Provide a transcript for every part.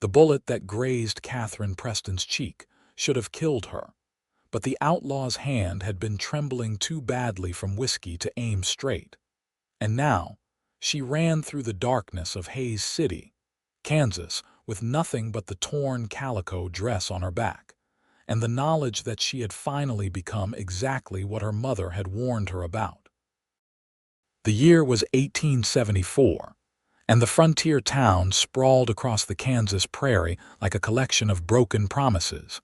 The bullet that grazed Katherine Preston's cheek should have killed her, but the outlaw's hand had been trembling too badly from whiskey to aim straight. And now, she ran through the darkness of Hays City, Kansas, with nothing but the torn calico dress on her back, and the knowledge that she had finally become exactly what her mother had warned her about. The year was 1874, and the frontier town sprawled across the Kansas prairie like a collection of broken promises,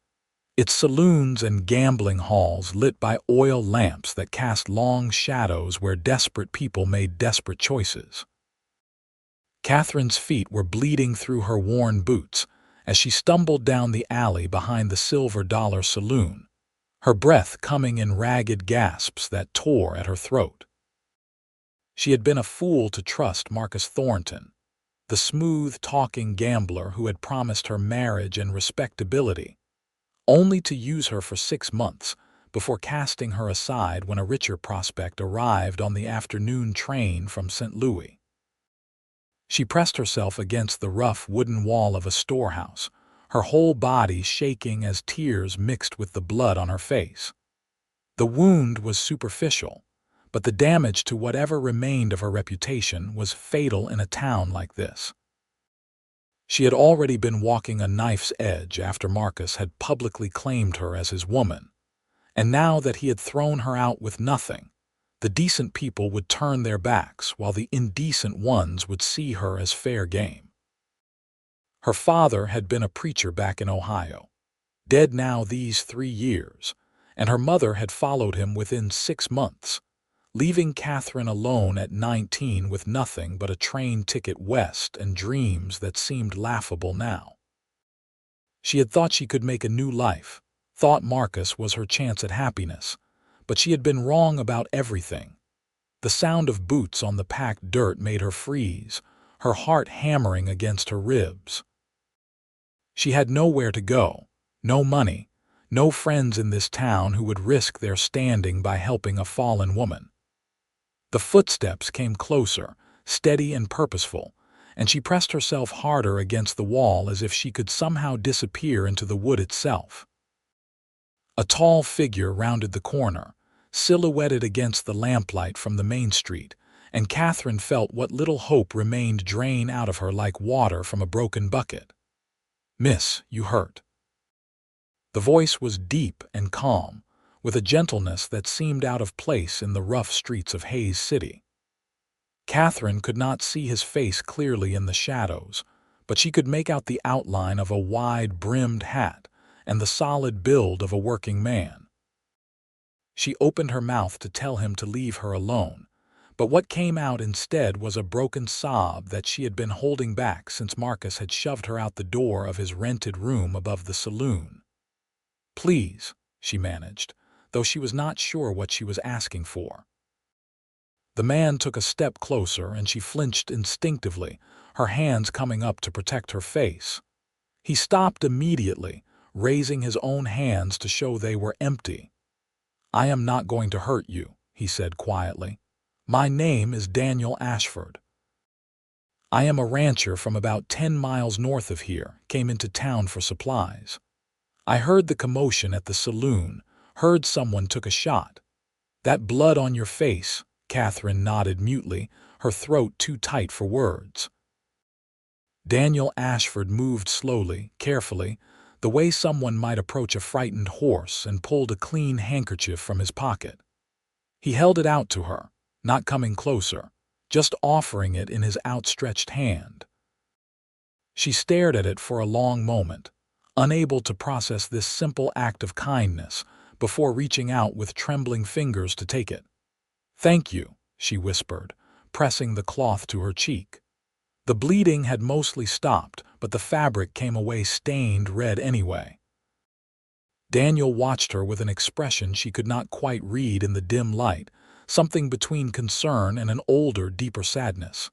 its saloons and gambling halls lit by oil lamps that cast long shadows where desperate people made desperate choices. Katherine's feet were bleeding through her worn boots as she stumbled down the alley behind the Silver Dollar Saloon, her breath coming in ragged gasps that tore at her throat. She had been a fool to trust Marcus Thornton, the smooth-talking gambler who had promised her marriage and respectability, only to use her for 6 months before casting her aside when a richer prospect arrived on the afternoon train from St. Louis. She pressed herself against the rough wooden wall of a storehouse, her whole body shaking as tears mixed with the blood on her face. The wound was superficial, but the damage to whatever remained of her reputation was fatal in a town like this. She had already been walking a knife's edge after Marcus had publicly claimed her as his woman, and now that he had thrown her out with nothing, the decent people would turn their backs while the indecent ones would see her as fair game. Her father had been a preacher back in Ohio, dead now these 3 years, and her mother had followed him within 6 months, leaving Katherine alone at 19 with nothing but a train ticket west and dreams that seemed laughable now. She had thought she could make a new life, thought Marcus was her chance at happiness, but she had been wrong about everything. The sound of boots on the packed dirt made her freeze, her heart hammering against her ribs. She had nowhere to go, no money, no friends in this town who would risk their standing by helping a fallen woman. The footsteps came closer, steady and purposeful, and she pressed herself harder against the wall as if she could somehow disappear into the wood itself. A tall figure rounded the corner, silhouetted against the lamplight from the main street, and Katherine felt what little hope remained drain out of her like water from a broken bucket. "Miss, you hurt." The voice was deep and calm, with a gentleness that seemed out of place in the rough streets of Hays City. Katherine could not see his face clearly in the shadows, but she could make out the outline of a wide-brimmed hat and the solid build of a working man. She opened her mouth to tell him to leave her alone, but what came out instead was a broken sob that she had been holding back since Marcus had shoved her out the door of his rented room above the saloon. "Please," she managed, though she was not sure what she was asking for. The man took a step closer and she flinched instinctively, her hands coming up to protect her face. He stopped immediately, raising his own hands to show they were empty. "I am not going to hurt you," he said quietly. "My name is Daniel Ashford. I am a rancher from about 10 miles north of here, came into town for supplies. I heard the commotion at the saloon, heard someone took a shot. That blood on your face," Katherine nodded mutely, her throat too tight for words. Daniel Ashford moved slowly, carefully, the way someone might approach a frightened horse, and pulled a clean handkerchief from his pocket. He held it out to her, not coming closer, just offering it in his outstretched hand. She stared at it for a long moment, unable to process this simple act of kindness, before reaching out with trembling fingers to take it. "Thank you," she whispered, pressing the cloth to her cheek. The bleeding had mostly stopped, but the fabric came away stained red anyway. Daniel watched her with an expression she could not quite read in the dim light, something between concern and an older, deeper sadness.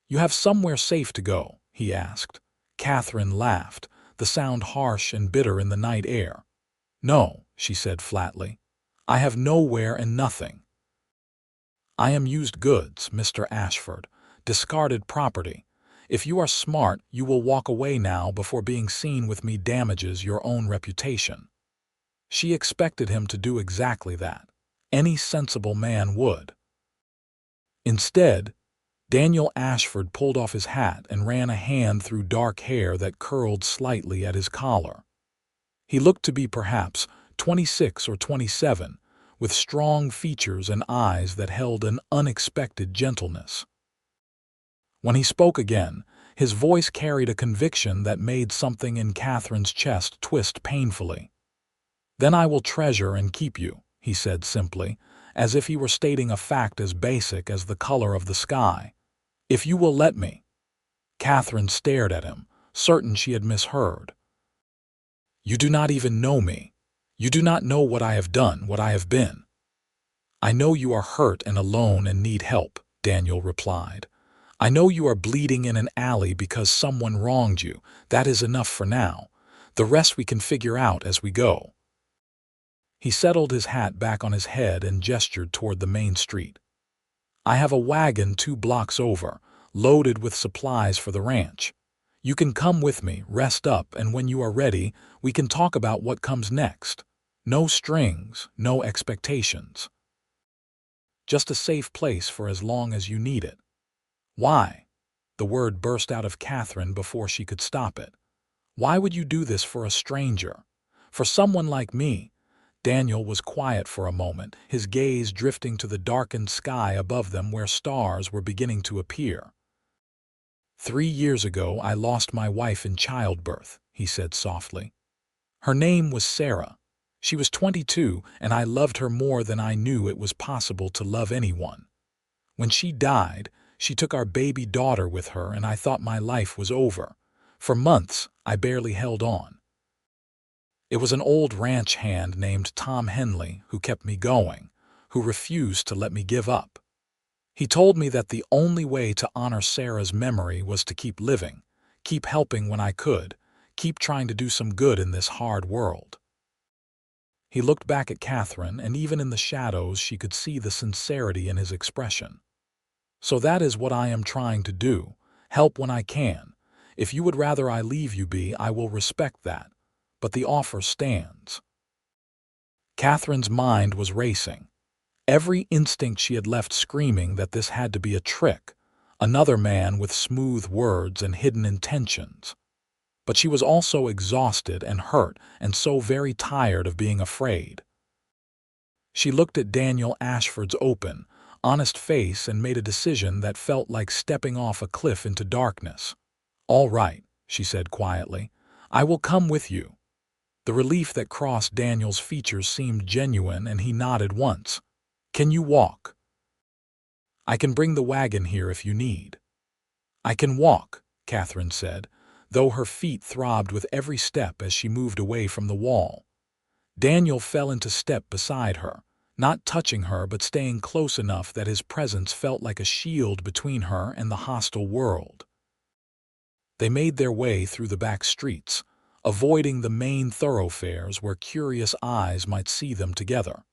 "You have somewhere safe to go?" he asked. Katherine laughed, the sound harsh and bitter in the night air. "No," she said flatly. "I have nowhere and nothing. I am used goods, Mr. Ashford, discarded property. If you are smart, you will walk away now before being seen with me damages your own reputation." She expected him to do exactly that. Any sensible man would. Instead, Daniel Ashford pulled off his hat and ran a hand through dark hair that curled slightly at his collar. He looked to be perhaps 26 or 27, with strong features and eyes that held an unexpected gentleness. When he spoke again, his voice carried a conviction that made something in Catherine's chest twist painfully. "Then I will treasure and keep you," he said simply, as if he were stating a fact as basic as the color of the sky. "If you will let me." Katherine stared at him, certain she had misheard. "You do not even know me. You do not know what I have done, what I have been." "I know you are hurt and alone and need help," Daniel replied. "I know you are bleeding in an alley because someone wronged you. That is enough for now. The rest we can figure out as we go." He settled his hat back on his head and gestured toward the main street. "I have a wagon 2 blocks over, loaded with supplies for the ranch. You can come with me, rest up, and when you are ready, we can talk about what comes next. No strings, no expectations. Just a safe place for as long as you need it." "Why?" The word burst out of Katherine before she could stop it. "Why would you do this for a stranger? For someone like me?" Daniel was quiet for a moment, his gaze drifting to the darkened sky above them where stars were beginning to appear. "3 years ago I lost my wife in childbirth," he said softly. "Her name was Sarah. She was 22, and I loved her more than I knew it was possible to love anyone. When she died, she took our baby daughter with her, and I thought my life was over. For months, I barely held on. It was an old ranch hand named Tom Henley who kept me going, who refused to let me give up. He told me that the only way to honor Sarah's memory was to keep living, keep helping when I could, keep trying to do some good in this hard world." He looked back at Katherine, and even in the shadows she could see the sincerity in his expression. "So that is what I am trying to do, help when I can. If you would rather I leave you be, I will respect that. But the offer stands." Katherine's mind was racing. Every instinct she had left screaming that this had to be a trick, another man with smooth words and hidden intentions. But she was also exhausted and hurt and so very tired of being afraid. She looked at Daniel Ashford's open, honest face and made a decision that felt like stepping off a cliff into darkness. "All right," she said quietly. "I will come with you." The relief that crossed Daniel's features seemed genuine, and he nodded once. "Can you walk?" "I can bring the wagon here if you need." "I can walk," Katherine said, though her feet throbbed with every step as she moved away from the wall. Daniel fell into step beside her, not touching her but staying close enough that his presence felt like a shield between her and the hostile world. They made their way through the back streets, avoiding the main thoroughfares where curious eyes might see them together.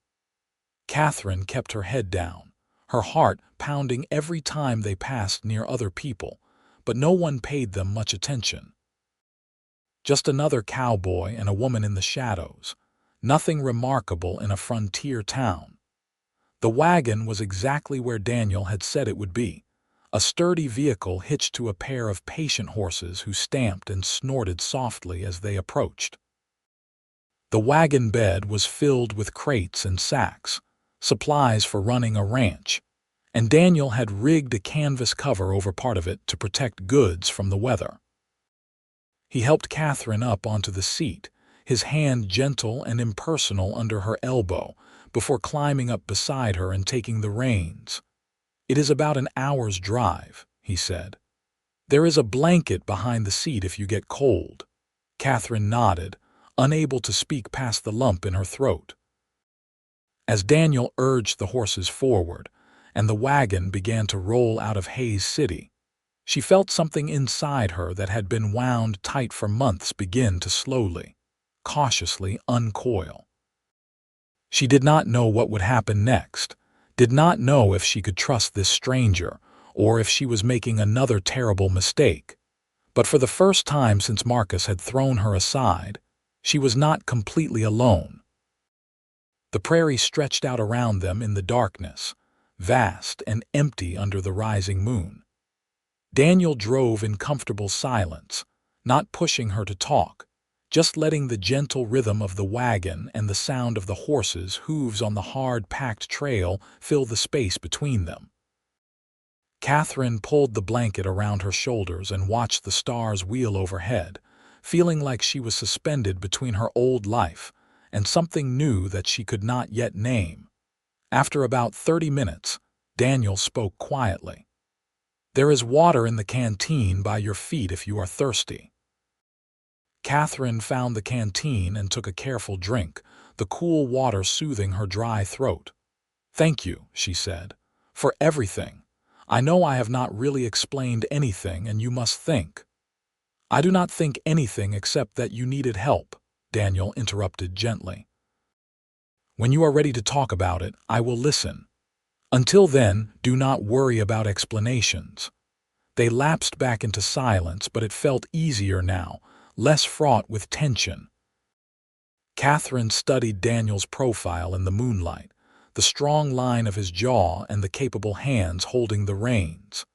Katherine kept her head down, her heart pounding every time they passed near other people, but no one paid them much attention. Just another cowboy and a woman in the shadows, nothing remarkable in a frontier town. The wagon was exactly where Daniel had said it would be, a sturdy vehicle hitched to a pair of patient horses who stamped and snorted softly as they approached. The wagon bed was filled with crates and sacks, supplies for running a ranch, and Daniel had rigged a canvas cover over part of it to protect goods from the weather. He helped Katherine up onto the seat, his hand gentle and impersonal under her elbow, before climbing up beside her and taking the reins. "It is about an hour's drive," he said. "There is a blanket behind the seat if you get cold." Katherine nodded, unable to speak past the lump in her throat. As Daniel urged the horses forward, and the wagon began to roll out of Hayes City, she felt something inside her that had been wound tight for months begin to slowly, cautiously uncoil. She did not know what would happen next, did not know if she could trust this stranger, or if she was making another terrible mistake. But for the first time since Marcus had thrown her aside, she was not completely alone. The prairie stretched out around them in the darkness, vast and empty under the rising moon. Daniel drove in comfortable silence, not pushing her to talk, just letting the gentle rhythm of the wagon and the sound of the horses' hooves on the hard-packed trail fill the space between them. Katherine pulled the blanket around her shoulders and watched the stars wheel overhead, feeling like she was suspended between her old life and something new that she could not yet name. After about 30 minutes, Daniel spoke quietly. "There is water in the canteen by your feet if you are thirsty." Katherine found the canteen and took a careful drink, the cool water soothing her dry throat. "Thank you," she said, "for everything. I know I have not really explained anything, and you must think." "I do not think anything except that you needed help," Daniel interrupted gently. "When you are ready to talk about it, I will listen. Until then, do not worry about explanations." They lapsed back into silence, but it felt easier now, less fraught with tension. Katherine studied Daniel's profile in the moonlight, the strong line of his jaw and the capable hands holding the reins.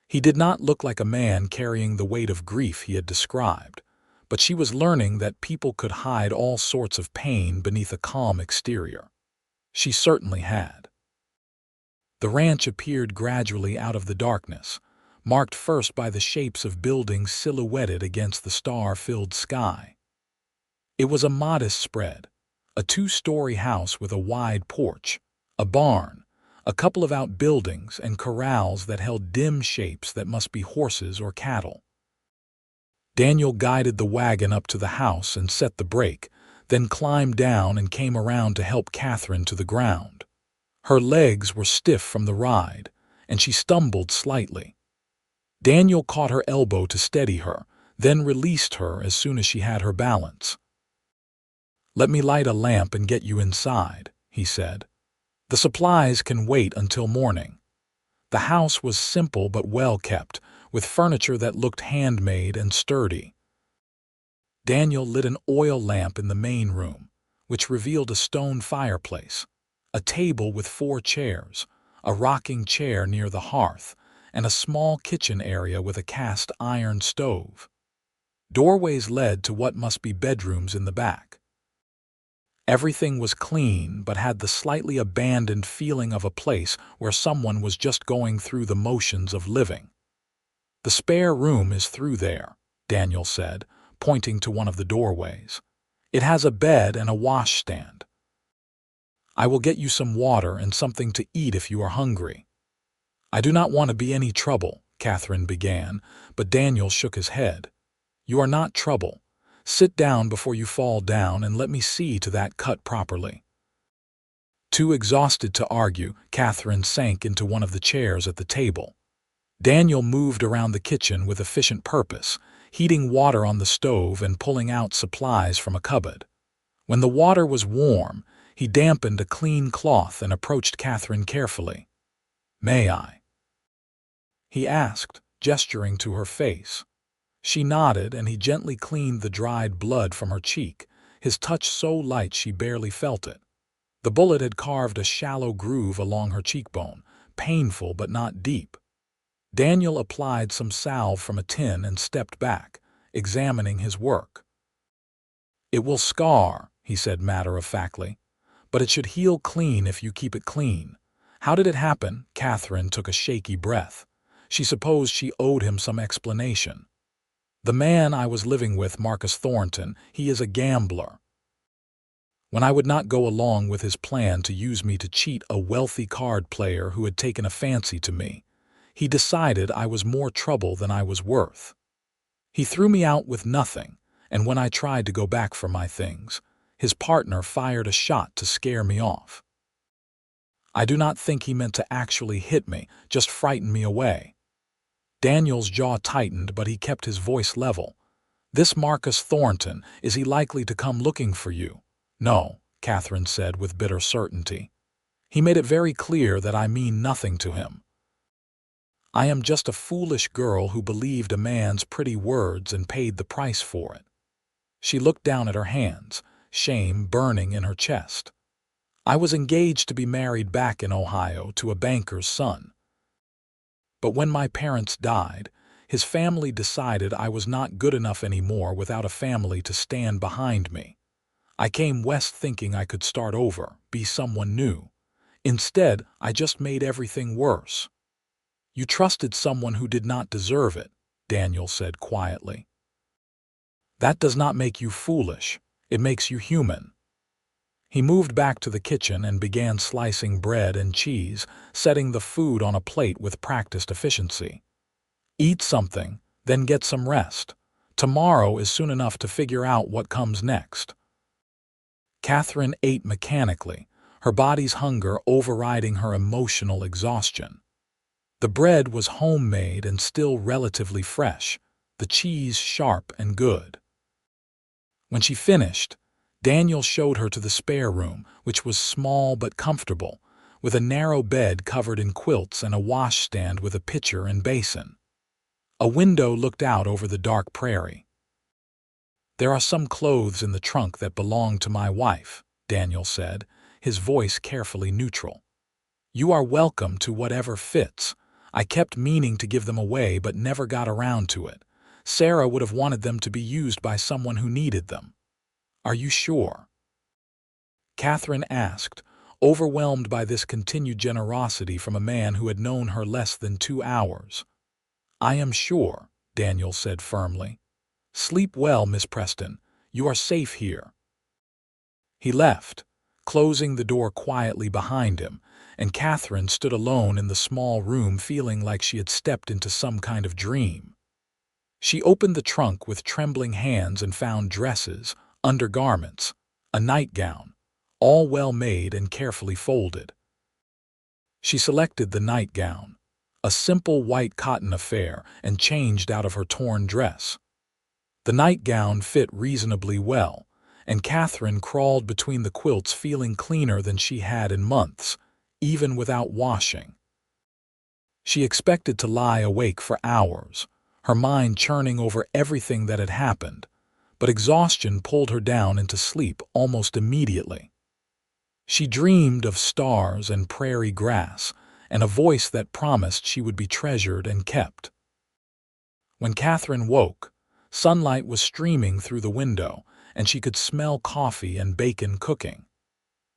He did not look like a man carrying the weight of grief he had described, but she was learning that people could hide all sorts of pain beneath a calm exterior. She certainly had. The ranch appeared gradually out of the darkness, marked first by the shapes of buildings silhouetted against the star-filled sky. It was a modest spread, a 2-story house with a wide porch, a barn, a couple of outbuildings and corrals that held dim shapes that must be horses or cattle. Daniel guided the wagon up to the house and set the brake, then climbed down and came around to help Katherine to the ground. Her legs were stiff from the ride, and she stumbled slightly. Daniel caught her elbow to steady her, then released her as soon as she had her balance. "Let me light a lamp and get you inside," he said. "The supplies can wait until morning." The house was simple but well kept, with furniture that looked handmade and sturdy. Daniel lit an oil lamp in the main room, which revealed a stone fireplace, a table with 4 chairs, a rocking chair near the hearth, and a small kitchen area with a cast iron stove. Doorways led to what must be bedrooms in the back. Everything was clean but had the slightly abandoned feeling of a place where someone was just going through the motions of living. "The spare room is through there," Daniel said, pointing to one of the doorways. "It has a bed and a washstand. I will get you some water and something to eat if you are hungry." "I do not want to be any trouble," Katherine began, but Daniel shook his head. "You are not trouble. Sit down before you fall down and let me see to that cut properly." Too exhausted to argue, Katherine sank into one of the chairs at the table. Daniel moved around the kitchen with efficient purpose, heating water on the stove and pulling out supplies from a cupboard. When the water was warm, he dampened a clean cloth and approached Katherine carefully. "May I?" he asked, gesturing to her face. She nodded, and he gently cleaned the dried blood from her cheek, his touch so light she barely felt it. The bullet had carved a shallow groove along her cheekbone, painful but not deep. Daniel applied some salve from a tin and stepped back, examining his work. "It will scar," he said matter-of-factly, "but it should heal clean if you keep it clean." "How did it happen?" Katherine took a shaky breath. She supposed she owed him some explanation. "The man I was living with, Marcus Thornton, he is a gambler. When I would not go along with his plan to use me to cheat a wealthy card player who had taken a fancy to me, he decided I was more trouble than I was worth. He threw me out with nothing, and when I tried to go back for my things, his partner fired a shot to scare me off. I do not think he meant to actually hit me, just frighten me away." Daniel's jaw tightened, but he kept his voice level. "This Marcus Thornton, is he likely to come looking for you?" "No," Katherine said with bitter certainty. "He made it very clear that I mean nothing to him." I am just a foolish girl who believed a man's pretty words and paid the price for it." She looked down at her hands, shame burning in her chest. "I was engaged to be married back in Ohio to a banker's son. But when my parents died, his family decided I was not good enough anymore without a family to stand behind me. I came west thinking I could start over, be someone new. Instead, I just made everything worse." "You trusted someone who did not deserve it," Daniel said quietly. "That does not make you foolish. It makes you human." He moved back to the kitchen and began slicing bread and cheese, setting the food on a plate with practiced efficiency. "Eat something, then get some rest. Tomorrow is soon enough to figure out what comes next." Katherine ate mechanically, her body's hunger overriding her emotional exhaustion. The bread was homemade and still relatively fresh, the cheese sharp and good. When she finished, Daniel showed her to the spare room, which was small but comfortable, with a narrow bed covered in quilts and a washstand with a pitcher and basin. A window looked out over the dark prairie. "There are some clothes in the trunk that belong to my wife," Daniel said, his voice carefully neutral. "You are welcome to whatever fits. I kept meaning to give them away but never got around to it. Sarah would have wanted them to be used by someone who needed them." "Are you sure?" Katherine asked, overwhelmed by this continued generosity from a man who had known her less than 2 hours. "I am sure," Daniel said firmly. "Sleep well, Miss Preston. You are safe here." He left, closing the door quietly behind him, and Katherine stood alone in the small room feeling like she had stepped into some kind of dream. She opened the trunk with trembling hands and found dresses, undergarments, a nightgown, all well made and carefully folded. She selected the nightgown, a simple white cotton affair, and changed out of her torn dress. The nightgown fit reasonably well, and Katherine crawled between the quilts feeling cleaner than she had in months, even without washing. She expected to lie awake for hours, her mind churning over everything that had happened, but exhaustion pulled her down into sleep almost immediately. She dreamed of stars and prairie grass, and a voice that promised she would be treasured and kept. When Katherine woke, sunlight was streaming through the window, and she could smell coffee and bacon cooking.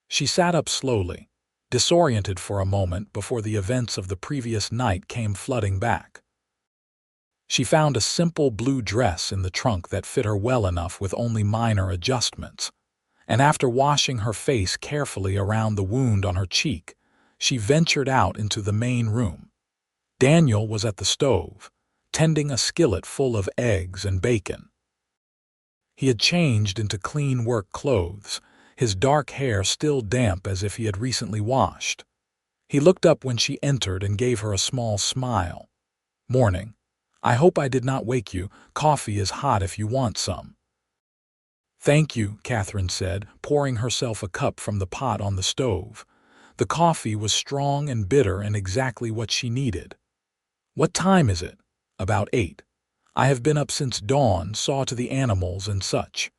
She sat up slowly, disoriented for a moment before the events of the previous night came flooding back. She found a simple blue dress in the trunk that fit her well enough with only minor adjustments, and after washing her face carefully around the wound on her cheek, she ventured out into the main room. Daniel was at the stove, tending a skillet full of eggs and bacon. He had changed into clean work clothes, his dark hair still damp as if he had recently washed. He looked up when she entered and gave her a small smile. "Morning. I hope I did not wake you. Coffee is hot if you want some." "Thank you," Katherine said, pouring herself a cup from the pot on the stove. The coffee was strong and bitter and exactly what she needed. "What time is it?" "About 8. I have been up since dawn, saw to the animals and such.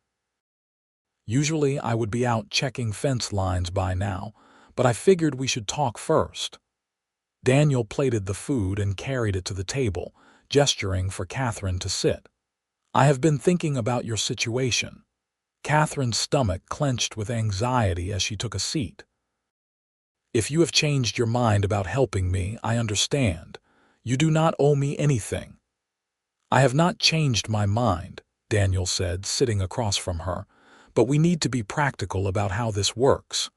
Usually I would be out checking fence lines by now, but I figured we should talk first." Daniel plated the food and carried it to the table, gesturing for Katherine to sit. "I have been thinking about your situation." Katherine's stomach clenched with anxiety as she took a seat. "If you have changed your mind about helping me, I understand. You do not owe me anything." "I have not changed my mind," Daniel said, sitting across from her, "but we need to be practical about how this works.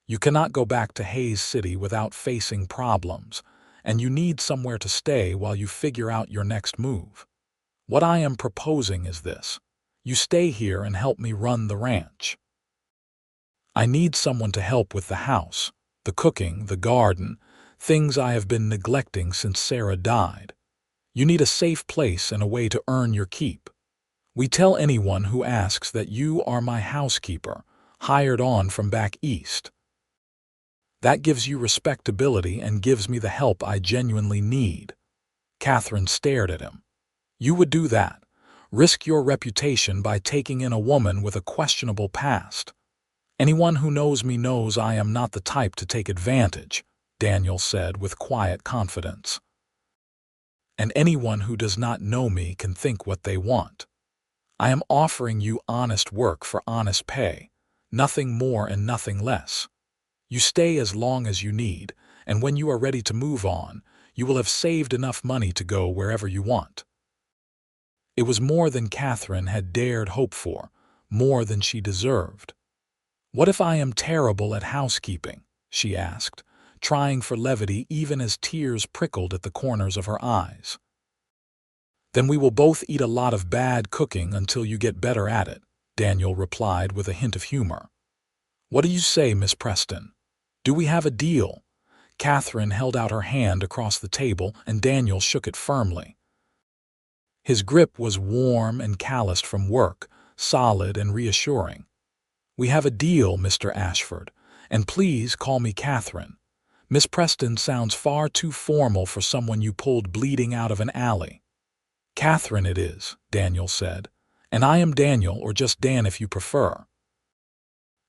You cannot go back to Hayes City without facing problems, and you need somewhere to stay while you figure out your next move. What I am proposing is this. You stay here and help me run the ranch. I need someone to help with the house, the cooking, the garden, things I have been neglecting since Sarah died. You need a safe place and a way to earn your keep. We tell anyone who asks that you are my housekeeper, hired on from back east. That gives you respectability and gives me the help I genuinely need." Katherine stared at him. "You would do that? Risk your reputation by taking in a woman with a questionable past? Anyone who knows me knows I am not the type to take advantage," Daniel said with quiet confidence. "And anyone who does not know me can think what they want. I am offering you honest work for honest pay, nothing more and nothing less. You stay as long as you need, and when you are ready to move on, you will have saved enough money to go wherever you want." It was more than Katherine had dared hope for, more than she deserved. "What if I am terrible at housekeeping?" she asked, trying for levity even as tears prickled at the corners of her eyes. "Then we will both eat a lot of bad cooking until you get better at it," Daniel replied with a hint of humor. "What do you say, Miss Preston? Do we have a deal?" Katherine held out her hand across the table, and Daniel shook it firmly. His grip was warm and calloused from work, solid and reassuring. "We have a deal, Mr. Ashford, and please call me Katherine. Miss Preston sounds far too formal for someone you pulled bleeding out of an alley." "Katherine it is," Daniel said, "and I am Daniel, or just Dan if you prefer.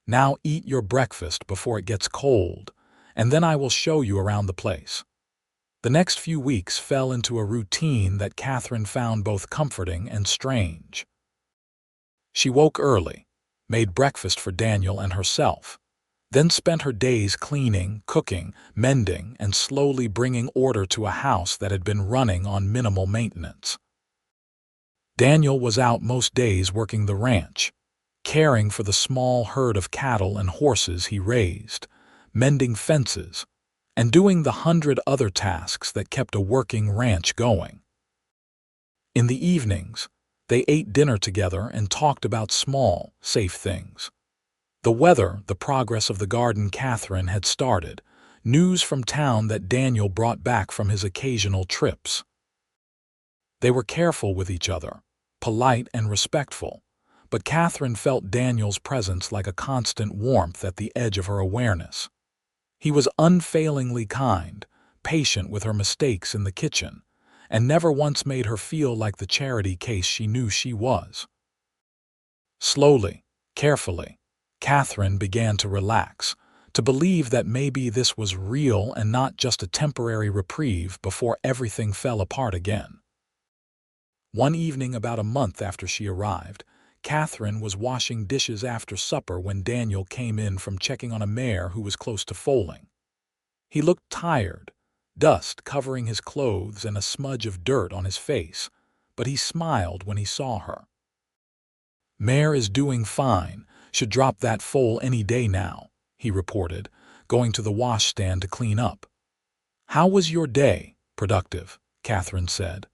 Now eat your breakfast before it gets cold, and then I will show you around the place." The next few weeks fell into a routine that Katherine found both comforting and strange. She woke early, made breakfast for Daniel and herself, then spent her days cleaning, cooking, mending, and slowly bringing order to a house that had been running on minimal maintenance. Daniel was out most days working the ranch, caring for the small herd of cattle and horses he raised, mending fences, and doing the 100 other tasks that kept a working ranch going. In the evenings, they ate dinner together and talked about small, safe things. The weather, the progress of the garden Katherine had started, news from town that Daniel brought back from his occasional trips. They were careful with each other, polite and respectful, but Katherine felt Daniel's presence like a constant warmth at the edge of her awareness. He was unfailingly kind, patient with her mistakes in the kitchen, and never once made her feel like the charity case she knew she was. Slowly, carefully, Katherine began to relax, to believe that maybe this was real and not just a temporary reprieve before everything fell apart again. One evening about a month after she arrived, Katherine was washing dishes after supper when Daniel came in from checking on a mare who was close to foaling. He looked tired, dust covering his clothes and a smudge of dirt on his face, but he smiled when he saw her. "Mare is doing fine, should drop that foal any day now," he reported, going to the washstand to clean up. "How was your day?" "Productive," Katherine said.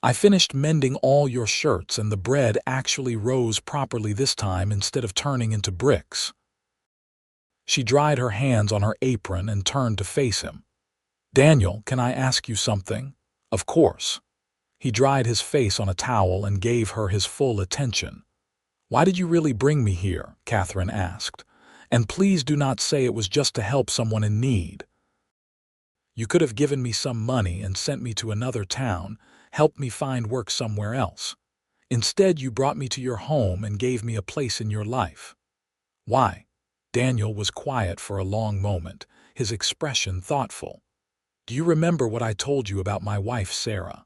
"I finished mending all your shirts and the bread actually rose properly this time instead of turning into bricks." She dried her hands on her apron and turned to face him. "Daniel, can I ask you something?" "Of course." He dried his face on a towel and gave her his full attention. "Why did you really bring me here?" Katherine asked. "And please do not say it was just to help someone in need. You could have given me some money and sent me to another town, helped me find work somewhere else. Instead, you brought me to your home and gave me a place in your life. Why?" Daniel was quiet for a long moment, his expression thoughtful. "Do you remember what I told you about my wife, Sarah?"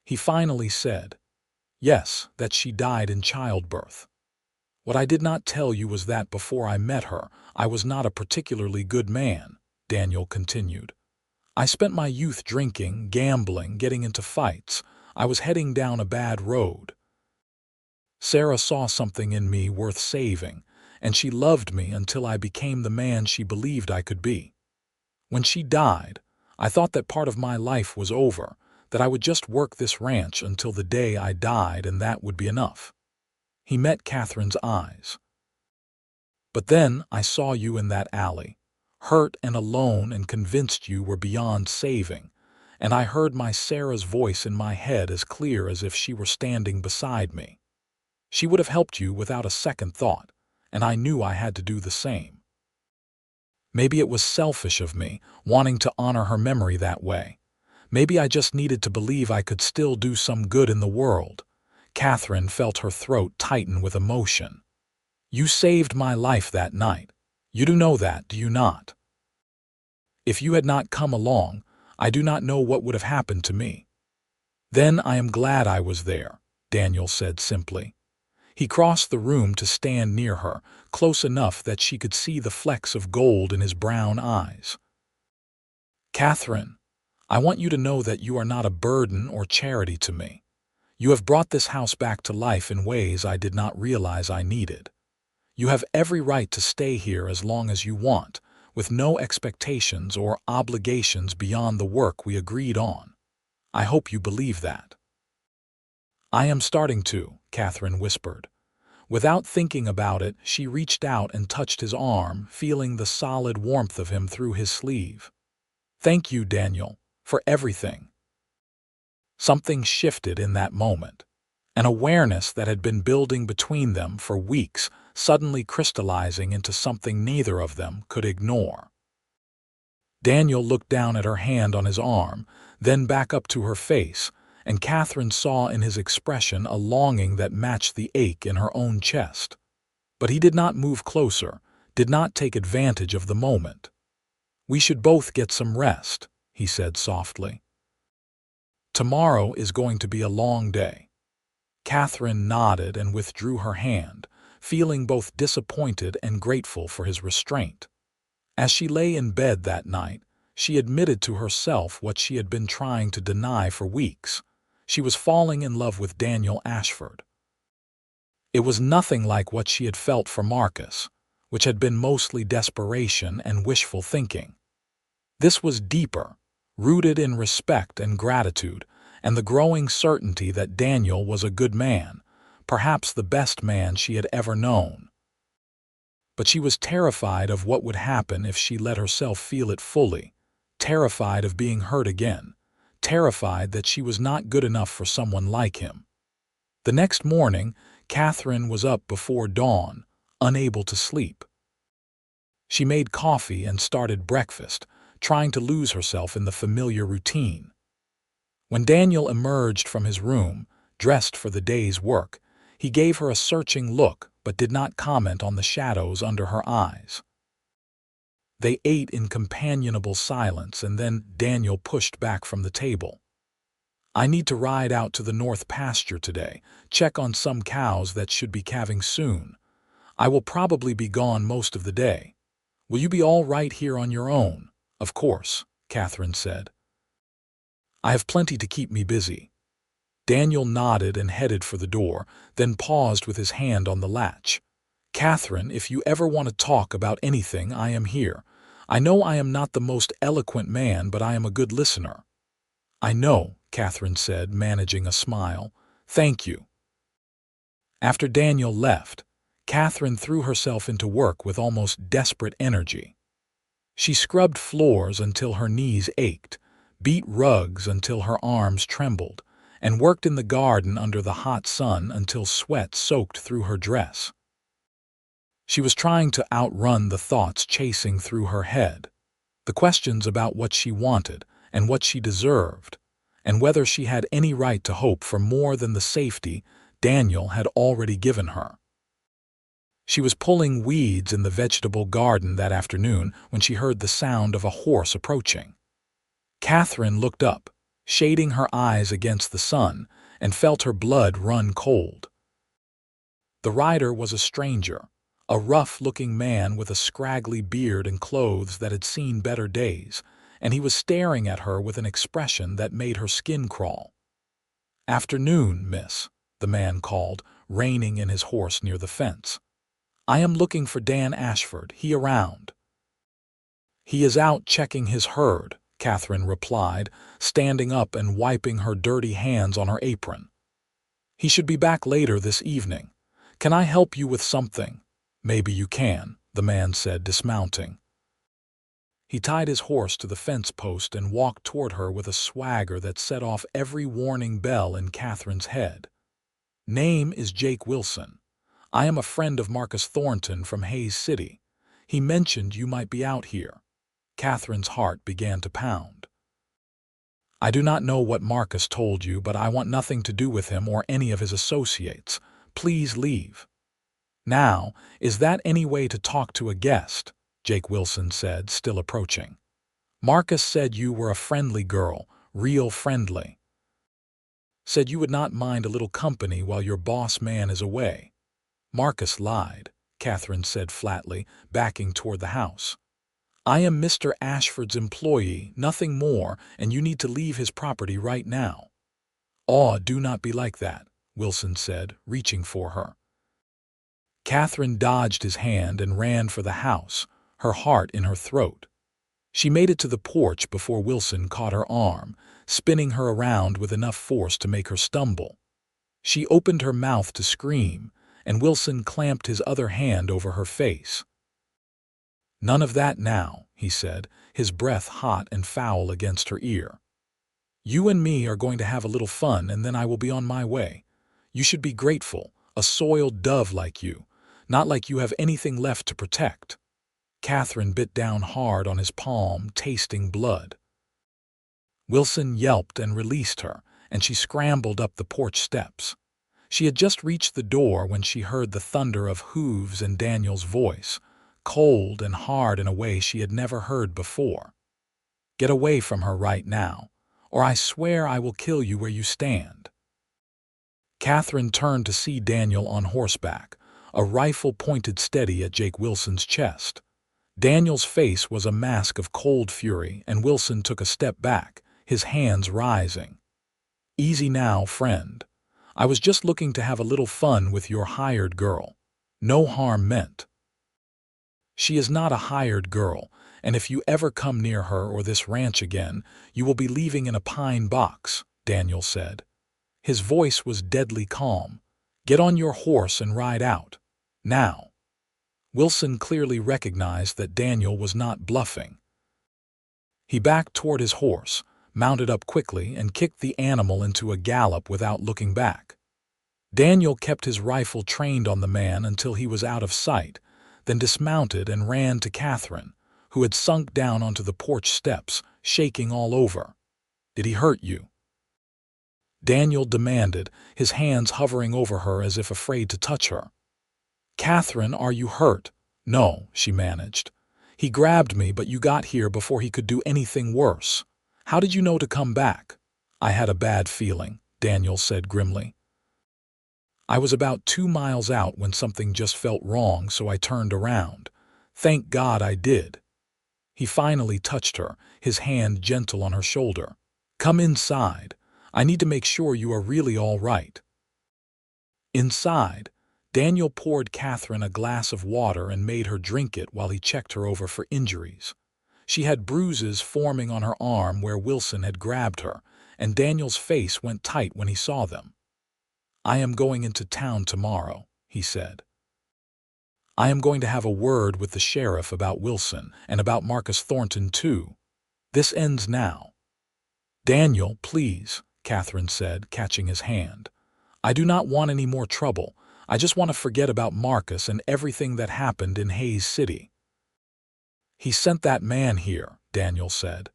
He finally said, "Yes, that she died in childbirth. What I did not tell you was that before I met her, I was not a particularly good man," Daniel continued. "I spent my youth drinking, gambling, getting into fights. I was heading down a bad road. Sarah saw something in me worth saving, and she loved me until I became the man she believed I could be. When she died, I thought that part of my life was over, that I would just work this ranch until the day I died and that would be enough." He met Katherine's eyes. "But then I saw you in that alley, hurt and alone, and convinced you were beyond saving, and I heard my Sarah's voice in my head as clear as if she were standing beside me. She would have helped you without a second thought, and I knew I had to do the same." Maybe it was selfish of me, wanting to honor her memory that way. Maybe I just needed to believe I could still do some good in the world. Katherine felt her throat tighten with emotion. You saved my life that night. You do know that, do you not? If you had not come along, I do not know what would have happened to me. Then I am glad I was there, Daniel said simply. He crossed the room to stand near her, close enough that she could see the flecks of gold in his brown eyes. Katherine, I want you to know that you are not a burden or charity to me. You have brought this house back to life in ways I did not realize I needed. You have every right to stay here as long as you want, with no expectations or obligations beyond the work we agreed on. I hope you believe that. I am starting to, Katherine whispered. Without thinking about it, she reached out and touched his arm, feeling the solid warmth of him through his sleeve. Thank you, Daniel, for everything. Something shifted in that moment. An awareness that had been building between them for weeks, suddenly crystallizing into something neither of them could ignore. Daniel looked down at her hand on his arm, then back up to her face, and Katherine saw in his expression a longing that matched the ache in her own chest. But he did not move closer, did not take advantage of the moment. We should both get some rest, he said softly. Tomorrow is going to be a long day. Katherine nodded and withdrew her hand, feeling both disappointed and grateful for his restraint. As she lay in bed that night, she admitted to herself what she had been trying to deny for weeks. She was falling in love with Daniel Ashford. It was nothing like what she had felt for Marcus, which had been mostly desperation and wishful thinking. This was deeper, rooted in respect and gratitude, and the growing certainty that Daniel was a good man, perhaps the best man she had ever known. But she was terrified of what would happen if she let herself feel it fully, terrified of being hurt again, terrified that she was not good enough for someone like him. The next morning, Katherine was up before dawn, unable to sleep. She made coffee and started breakfast, trying to lose herself in the familiar routine. When Daniel emerged from his room, dressed for the day's work, he gave her a searching look but did not comment on the shadows under her eyes. They ate in companionable silence, and then Daniel pushed back from the table. I need to ride out to the north pasture today, check on some cows that should be calving soon. I will probably be gone most of the day. Will you be all right here on your own? Of course, Katherine said. I have plenty to keep me busy. Daniel nodded and headed for the door, then paused with his hand on the latch. Katherine, if you ever want to talk about anything, I am here. I know I am not the most eloquent man, but I am a good listener. I know, Katherine said, managing a smile. Thank you. After Daniel left, Katherine threw herself into work with almost desperate energy. She scrubbed floors until her knees ached, beat rugs until her arms trembled, and worked in the garden under the hot sun until sweat soaked through her dress. She was trying to outrun the thoughts chasing through her head, the questions about what she wanted and what she deserved, and whether she had any right to hope for more than the safety Daniel had already given her. She was pulling weeds in the vegetable garden that afternoon when she heard the sound of a horse approaching. Katherine looked up, shading her eyes against the sun, and felt her blood run cold. The rider was a stranger, a rough-looking man with a scraggly beard and clothes that had seen better days, and he was staring at her with an expression that made her skin crawl. "Afternoon, miss," the man called, reining in his horse near the fence. "I am looking for Dan Ashford. He around?" "He is out checking his herd," Katherine replied, standing up and wiping her dirty hands on her apron. "He should be back later this evening. Can I help you with something?" "Maybe you can," the man said, dismounting. He tied his horse to the fence post and walked toward her with a swagger that set off every warning bell in Katherine's head. "Name is Jake Wilson. I am a friend of Marcus Thornton from Hayes City. He mentioned you might be out here." Catherine's heart began to pound. "I do not know what Marcus told you, but I want nothing to do with him or any of his associates. Please leave." "Now, is that any way to talk to a guest?" Jake Wilson said, still approaching. "Marcus said you were a friendly girl, real friendly. Said you would not mind a little company while your boss man is away." "Marcus lied," Katherine said flatly, backing toward the house. "I am Mr. Ashford's employee, nothing more, and you need to leave his property right now." "Oh, do not be like that," Wilson said, reaching for her. Katherine dodged his hand and ran for the house, her heart in her throat. She made it to the porch before Wilson caught her arm, spinning her around with enough force to make her stumble. She opened her mouth to scream, and Wilson clamped his other hand over her face. "None of that now," he said, his breath hot and foul against her ear. "You and me are going to have a little fun, and then I will be on my way. You should be grateful, a soiled dove like you, not like you have anything left to protect." Katherine bit down hard on his palm, tasting blood. Wilson yelped and released her, and she scrambled up the porch steps. She had just reached the door when she heard the thunder of hooves and Daniel's voice, cold and hard in a way she had never heard before. "Get away from her right now, or I swear I will kill you where you stand." Katherine turned to see Daniel on horseback, a rifle pointed steady at Jake Wilson's chest. Daniel's face was a mask of cold fury, and Wilson took a step back, his hands rising. "Easy now, friend. I was just looking to have a little fun with your hired girl. No harm meant." "She is not a hired girl, and if you ever come near her or this ranch again, you will be leaving in a pine box," Daniel said. His voice was deadly calm. "Get on your horse and ride out. Now." Wilson clearly recognized that Daniel was not bluffing. He backed toward his horse, mounted up quickly, and kicked the animal into a gallop without looking back. Daniel kept his rifle trained on the man until he was out of sight, then dismounted and ran to Katherine, who had sunk down onto the porch steps, shaking all over. "Did he hurt you?" Daniel demanded, his hands hovering over her as if afraid to touch her. "Katherine, are you hurt?" "No," she managed. "He grabbed me, but you got here before he could do anything worse. How did you know to come back?" "I had a bad feeling," Daniel said grimly. "I was about 2 miles out when something just felt wrong, so I turned around. Thank God I did." He finally touched her, his hand gentle on her shoulder. "Come inside. I need to make sure you are really all right." Inside, Daniel poured Katherine a glass of water and made her drink it while he checked her over for injuries. She had bruises forming on her arm where Wilson had grabbed her, and Daniel's face went tight when he saw them. "I am going into town tomorrow," he said. "I am going to have a word with the sheriff about Wilson and about Marcus Thornton too. This ends now." "Daniel, please," Katherine said, catching his hand. "I do not want any more trouble. I just want to forget about Marcus and everything that happened in Hayes City." "He sent that man here," Daniel said.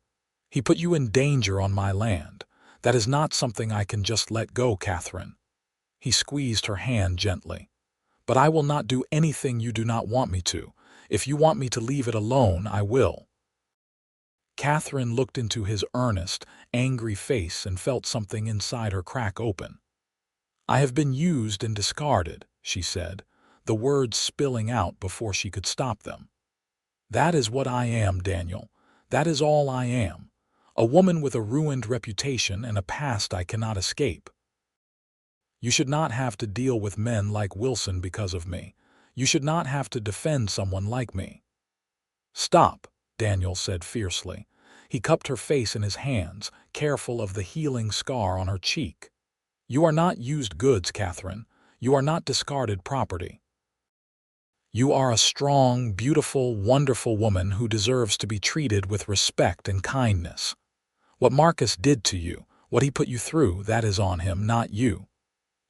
"He put you in danger on my land. That is not something I can just let go, Katherine." He squeezed her hand gently. "But I will not do anything you do not want me to. If you want me to leave it alone, I will." Katherine looked into his earnest, angry face and felt something inside her crack open. "I have been used and discarded," she said, the words spilling out before she could stop them. "That is what I am, Daniel. That is all I am. A woman with a ruined reputation and a past I cannot escape. You should not have to deal with men like Wilson because of me. You should not have to defend someone like me." "Stop," Daniel said fiercely. He cupped her face in his hands, careful of the healing scar on her cheek. "You are not used goods, Katherine. You are not discarded property. You are a strong, beautiful, wonderful woman who deserves to be treated with respect and kindness. What Marcus did to you, what he put you through, that is on him, not you.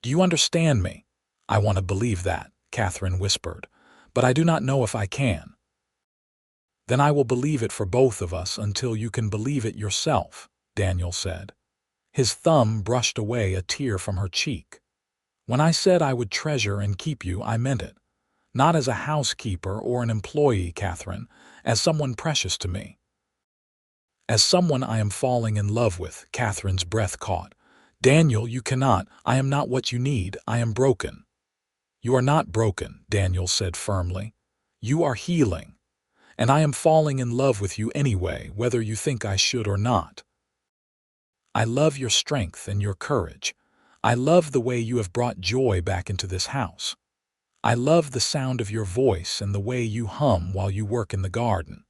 Do you understand me?" "I want to believe that," Katherine whispered, "but I do not know if I can." Then I will believe it for both of us until you can believe it yourself, Daniel said. His thumb brushed away a tear from her cheek. When I said I would treasure and keep you, I meant it. Not as a housekeeper or an employee, Katherine, as someone precious to me. As someone I am falling in love with, Katherine's breath caught. Daniel, you cannot. I am not what you need. I am broken. You are not broken, Daniel said firmly. You are healing. And I am falling in love with you anyway, whether you think I should or not. I love your strength and your courage. I love the way you have brought joy back into this house. I love the sound of your voice and the way you hum while you work in the garden.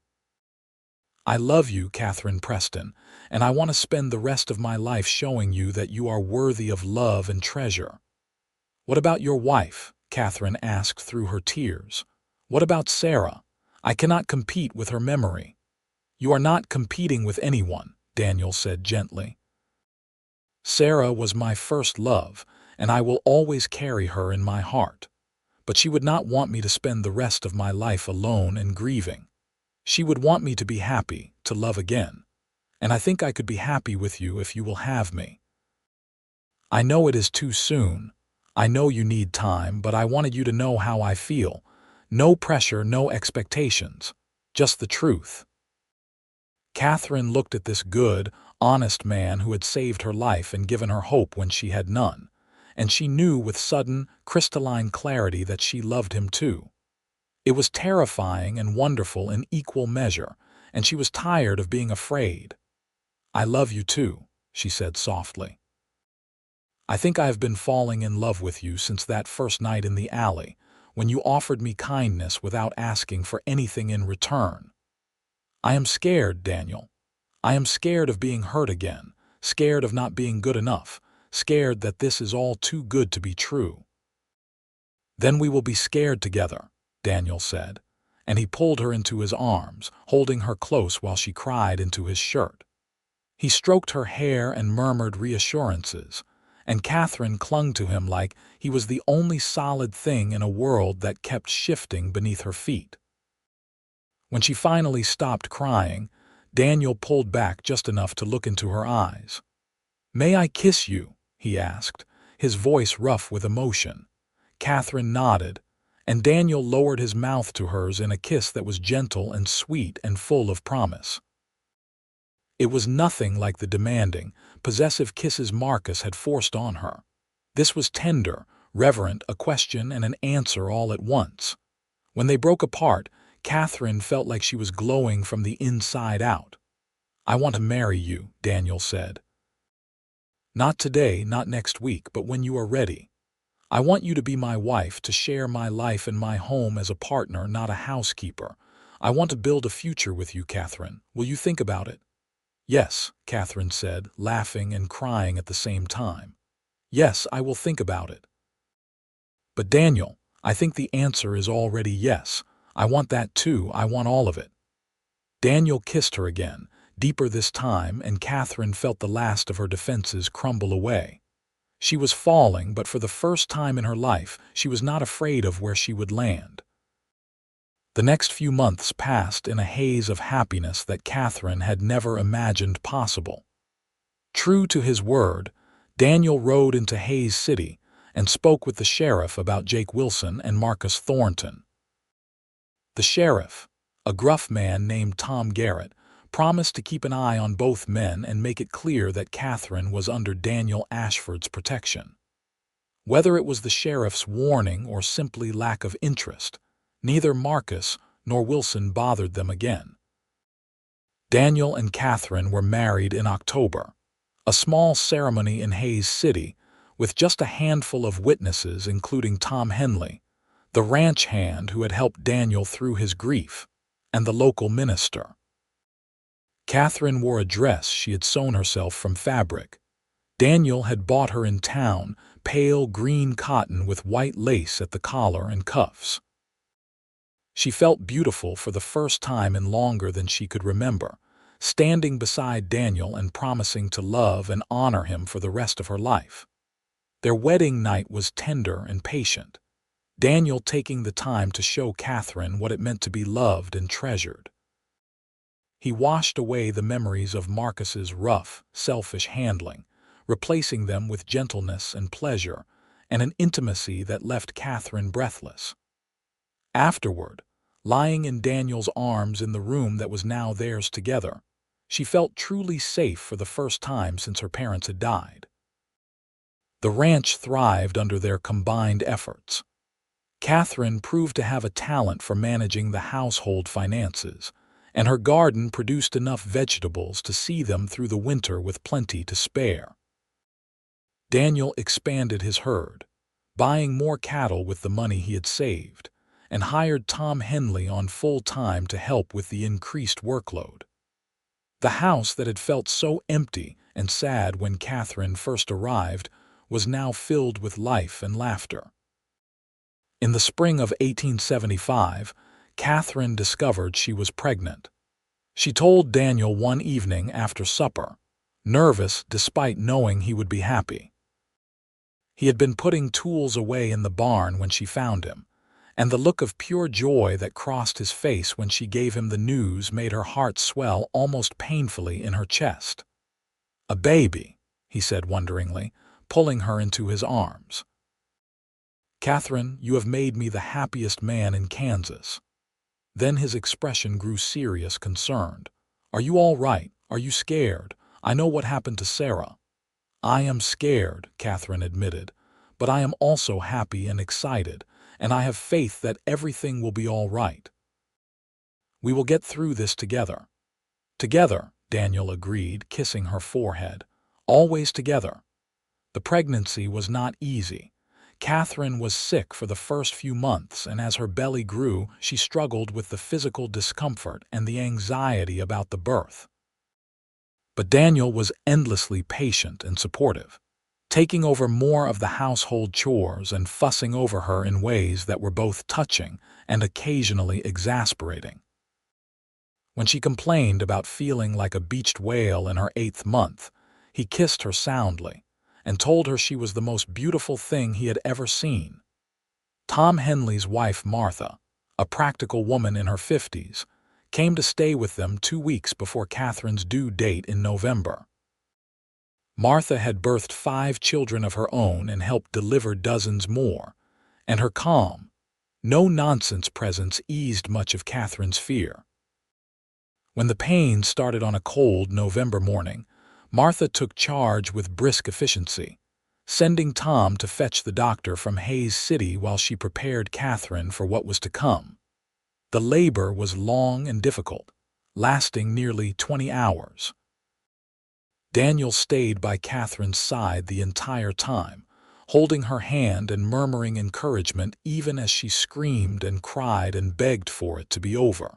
I love you, Katherine Preston, and I want to spend the rest of my life showing you that you are worthy of love and treasure. What about your wife? Katherine asked through her tears. What about Sarah? I cannot compete with her memory. You are not competing with anyone, Daniel said gently. Sarah was my first love, and I will always carry her in my heart. But she would not want me to spend the rest of my life alone and grieving. She would want me to be happy, to love again. And I think I could be happy with you if you will have me. I know it is too soon. I know you need time, but I wanted you to know how I feel. No pressure, no expectations. Just the truth. Katherine looked at this good, honest man who had saved her life and given her hope when she had none, and she knew with sudden, crystalline clarity that she loved him too. It was terrifying and wonderful in equal measure, and she was tired of being afraid. I love you too, she said softly. I think I have been falling in love with you since that first night in the alley, when you offered me kindness without asking for anything in return. I am scared, Daniel. I am scared of being hurt again, scared of not being good enough, scared that this is all too good to be true. Then we will be scared together, Daniel said, and he pulled her into his arms, holding her close while she cried into his shirt. He stroked her hair and murmured reassurances, and Katherine clung to him like he was the only solid thing in a world that kept shifting beneath her feet. When she finally stopped crying, Daniel pulled back just enough to look into her eyes. "May I kiss you?" he asked, his voice rough with emotion. Katherine nodded, and Daniel lowered his mouth to hers in a kiss that was gentle and sweet and full of promise. It was nothing like the demanding, possessive kisses Marcus had forced on her. This was tender, reverent, a question and an answer all at once. When they broke apart, Katherine felt like she was glowing from the inside out. "I want to marry you," Daniel said. "Not today, not next week, but when you are ready. I want you to be my wife, to share my life and my home as a partner, not a housekeeper. I want to build a future with you, Katherine. Will you think about it?" "Yes," Katherine said, laughing and crying at the same time. "Yes, I will think about it." "But Daniel, I think the answer is already yes. I want that too. I want all of it." Daniel kissed her again, deeper this time, and Katherine felt the last of her defenses crumble away. She was falling, but for the first time in her life, she was not afraid of where she would land. The next few months passed in a haze of happiness that Katherine had never imagined possible. True to his word, Daniel rode into Hayes City and spoke with the sheriff about Jake Wilson and Marcus Thornton. The sheriff, a gruff man named Tom Garrett, promised to keep an eye on both men and make it clear that Katherine was under Daniel Ashford's protection. Whether it was the sheriff's warning or simply lack of interest, neither Marcus nor Wilson bothered them again. Daniel and Katherine were married in October, a small ceremony in Hayes City with just a handful of witnesses, including Tom Henley, the ranch hand who had helped Daniel through his grief, and the local minister. Katherine wore a dress she had sewn herself from fabric. Daniel had bought her in town, pale green cotton with white lace at the collar and cuffs. She felt beautiful for the first time in longer than she could remember, standing beside Daniel and promising to love and honor him for the rest of her life. Their wedding night was tender and patient, Daniel taking the time to show Katherine what it meant to be loved and treasured. He washed away the memories of Marcus's rough, selfish handling, replacing them with gentleness and pleasure, and an intimacy that left Katherine breathless. Afterward, lying in Daniel's arms in the room that was now theirs together, she felt truly safe for the first time since her parents had died. The ranch thrived under their combined efforts. Katherine proved to have a talent for managing the household finances, and her garden produced enough vegetables to see them through the winter with plenty to spare. Daniel expanded his herd, buying more cattle with the money he had saved, and hired Tom Henley on full-time to help with the increased workload. The house that had felt so empty and sad when Katherine first arrived was now filled with life and laughter. In the spring of 1875, Katherine discovered she was pregnant. She told Daniel one evening after supper, nervous despite knowing he would be happy. He had been putting tools away in the barn when she found him, and the look of pure joy that crossed his face when she gave him the news made her heart swell almost painfully in her chest. "A baby," he said wonderingly, pulling her into his arms. "Katherine, you have made me the happiest man in Kansas." Then his expression grew serious, concerned. "Are you all right? Are you scared? I know what happened to Sarah." "I am scared," Katherine admitted, "but I am also happy and excited, and I have faith that everything will be all right. We will get through this together." "Together," Daniel agreed, kissing her forehead. "Always together." The pregnancy was not easy. Katherine was sick for the first few months, and as her belly grew, she struggled with the physical discomfort and the anxiety about the birth. But Daniel was endlessly patient and supportive, taking over more of the household chores and fussing over her in ways that were both touching and occasionally exasperating. When she complained about feeling like a beached whale in her 8th month, he kissed her soundly and told her she was the most beautiful thing he had ever seen. Tom Henley's wife, Martha, a practical woman in her 50s, came to stay with them 2 weeks before Katherine's due date in November. Martha had birthed 5 children of her own and helped deliver dozens more, and her calm, no-nonsense presence eased much of Katherine's fear. When the pain started on a cold November morning, Martha took charge with brisk efficiency, sending Tom to fetch the doctor from Hays City while she prepared Katherine for what was to come. The labor was long and difficult, lasting nearly 20 hours. Daniel stayed by Katherine's side the entire time, holding her hand and murmuring encouragement even as she screamed and cried and begged for it to be over.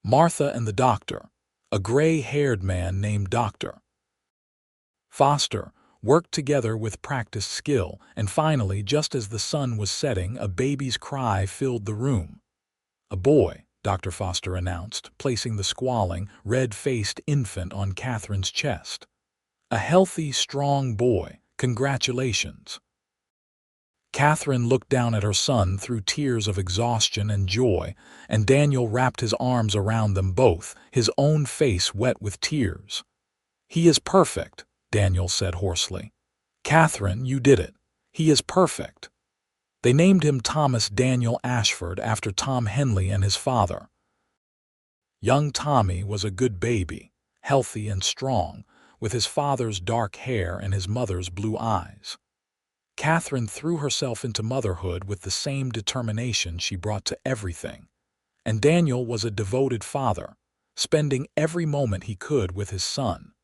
Martha and the doctor, a gray-haired man named Dr. Foster, worked together with practiced skill, and finally, just as the sun was setting, a baby's cry filled the room. "A boy," Dr. Foster announced, placing the squalling, red-faced infant on Katherine's chest. "A healthy, strong boy. Congratulations." Katherine looked down at her son through tears of exhaustion and joy, and Daniel wrapped his arms around them both, his own face wet with tears. "He is perfect," Daniel said hoarsely. "Katherine, you did it. He is perfect." They named him Thomas Daniel Ashford after Tom Henley and his father. Young Tommy was a good baby, healthy and strong, with his father's dark hair and his mother's blue eyes. Katherine threw herself into motherhood with the same determination she brought to everything, and Daniel was a devoted father, spending every moment he could with his son.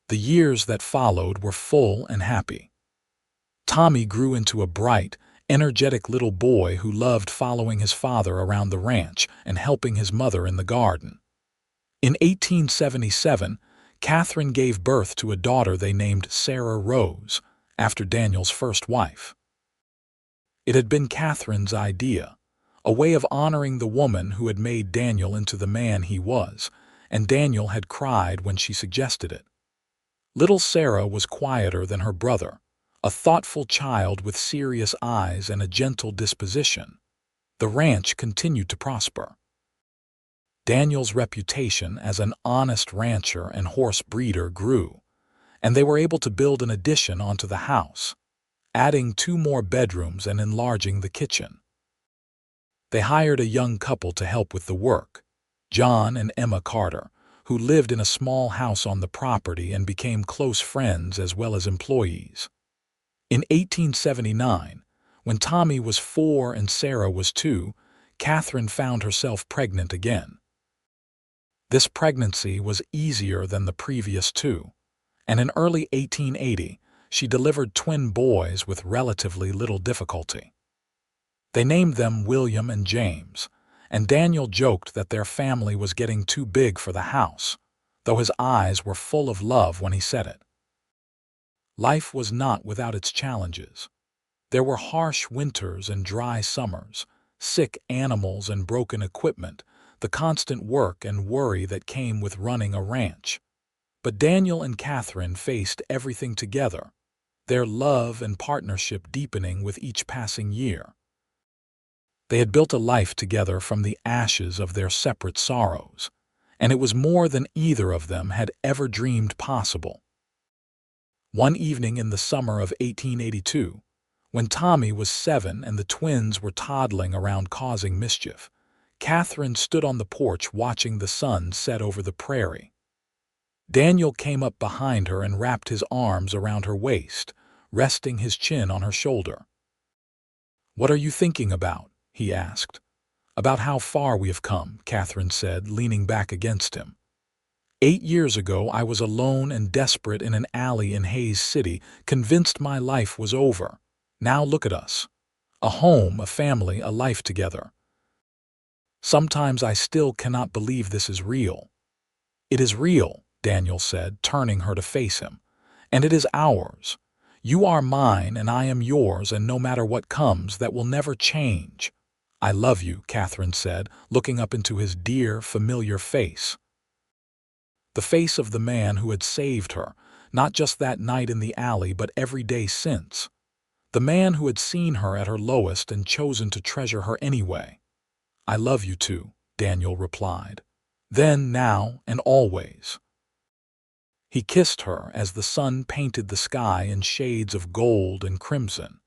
The years that followed were full and happy. Tommy grew into a bright, energetic little boy who loved following his father around the ranch and helping his mother in the garden. In 1877, Katherine gave birth to a daughter they named Sarah Rose, after Daniel's first wife. It had been Katherine's idea, a way of honoring the woman who had made Daniel into the man he was, and Daniel had cried when she suggested it. Little Sarah was quieter than her brother, a thoughtful child with serious eyes and a gentle disposition. The ranch continued to prosper. Daniel's reputation as an honest rancher and horse breeder grew, and they were able to build an addition onto the house, adding 2 more bedrooms and enlarging the kitchen. They hired a young couple to help with the work, John and Emma Carter, who lived in a small house on the property and became close friends as well as employees. In 1879, when Tommy was 4 and Sarah was 2, Katherine found herself pregnant again. This pregnancy was easier than the previous 2, and in early 1880, she delivered twin boys with relatively little difficulty. They named them William and James, and Daniel joked that their family was getting too big for the house, though his eyes were full of love when he said it. Life was not without its challenges. There were harsh winters and dry summers, sick animals and broken equipment, the constant work and worry that came with running a ranch. But Daniel and Katherine faced everything together, their love and partnership deepening with each passing year. They had built a life together from the ashes of their separate sorrows, and it was more than either of them had ever dreamed possible. One evening in the summer of 1882, when Tommy was 7 and the twins were toddling around causing mischief, Katherine stood on the porch watching the sun set over the prairie. Daniel came up behind her and wrapped his arms around her waist, resting his chin on her shoulder. "What are you thinking about?" he asked. "About how far we have come," Katherine said, leaning back against him. 8 years ago, I was alone and desperate in an alley in Hayes City, convinced my life was over. Now look at us. A home, a family, a life together. Sometimes I still cannot believe this is real." "It is real," Daniel said, turning her to face him. "And it is ours. You are mine and I am yours, and no matter what comes, that will never change." "I love you," Katherine said, looking up into his dear, familiar face. The face of the man who had saved her, not just that night in the alley, but every day since. The man who had seen her at her lowest and chosen to treasure her anyway. "I love you too," Daniel replied. "Then, now, and always." He kissed her as the sun painted the sky in shades of gold and crimson,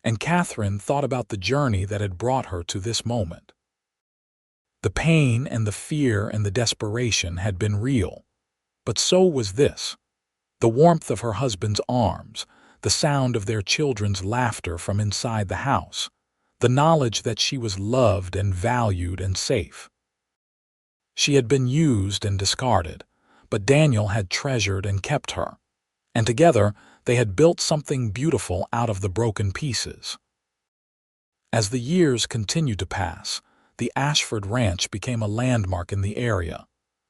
and Katherine thought about the journey that had brought her to this moment. The pain and the fear and the desperation had been real, but so was this. The warmth of her husband's arms, the sound of their children's laughter from inside the house, the knowledge that she was loved and valued and safe. She had been used and discarded, but Daniel had treasured and kept her, and together they had built something beautiful out of the broken pieces. As the years continued to pass, the Ashford Ranch became a landmark in the area,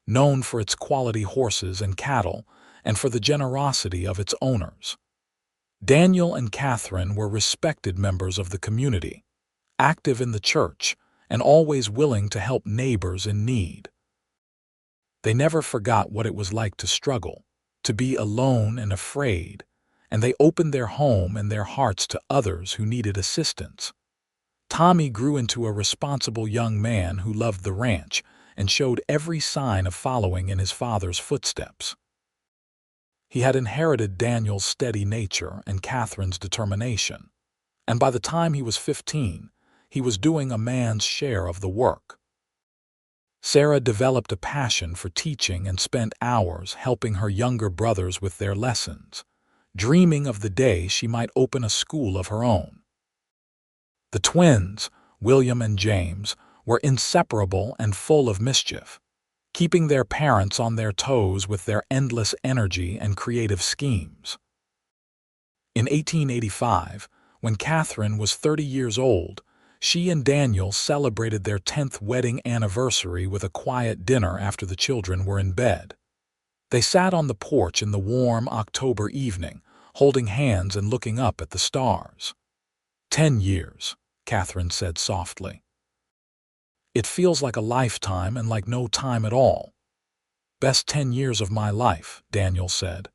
known for its quality horses and cattle and for the generosity of its owners. Daniel and Katherine were respected members of the community, active in the church, and always willing to help neighbors in need. They never forgot what it was like to struggle, to be alone and afraid, and they opened their home and their hearts to others who needed assistance. Tommy grew into a responsible young man who loved the ranch and showed every sign of following in his father's footsteps. He had inherited Daniel's steady nature and Katherine's determination, and by the time he was 15, he was doing a man's share of the work. Sarah developed a passion for teaching and spent hours helping her younger brothers with their lessons, dreaming of the day she might open a school of her own. The twins, William and James, were inseparable and full of mischief, keeping their parents on their toes with their endless energy and creative schemes. In 1885, when Katherine was 30 years old, she and Daniel celebrated their 10th wedding anniversary with a quiet dinner after the children were in bed. They sat on the porch in the warm October evening, holding hands and looking up at the stars. 10 years, Katherine said softly. "It feels like a lifetime and like no time at all." "Best 10 years of my life," Daniel said.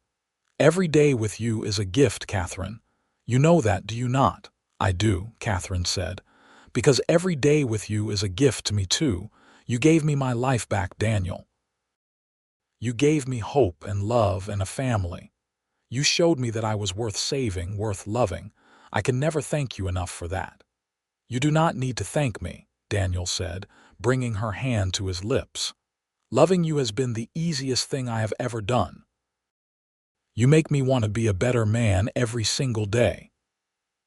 "Every day with you is a gift, Katherine. You know that, do you not?" "I do," Katherine said. "Because every day with you is a gift to me too. You gave me my life back, Daniel. You gave me hope and love and a family. You showed me that I was worth saving, worth loving. I can never thank you enough for that." "You do not need to thank me," Daniel said, bringing her hand to his lips. "Loving you has been the easiest thing I have ever done. You make me want to be a better man every single day."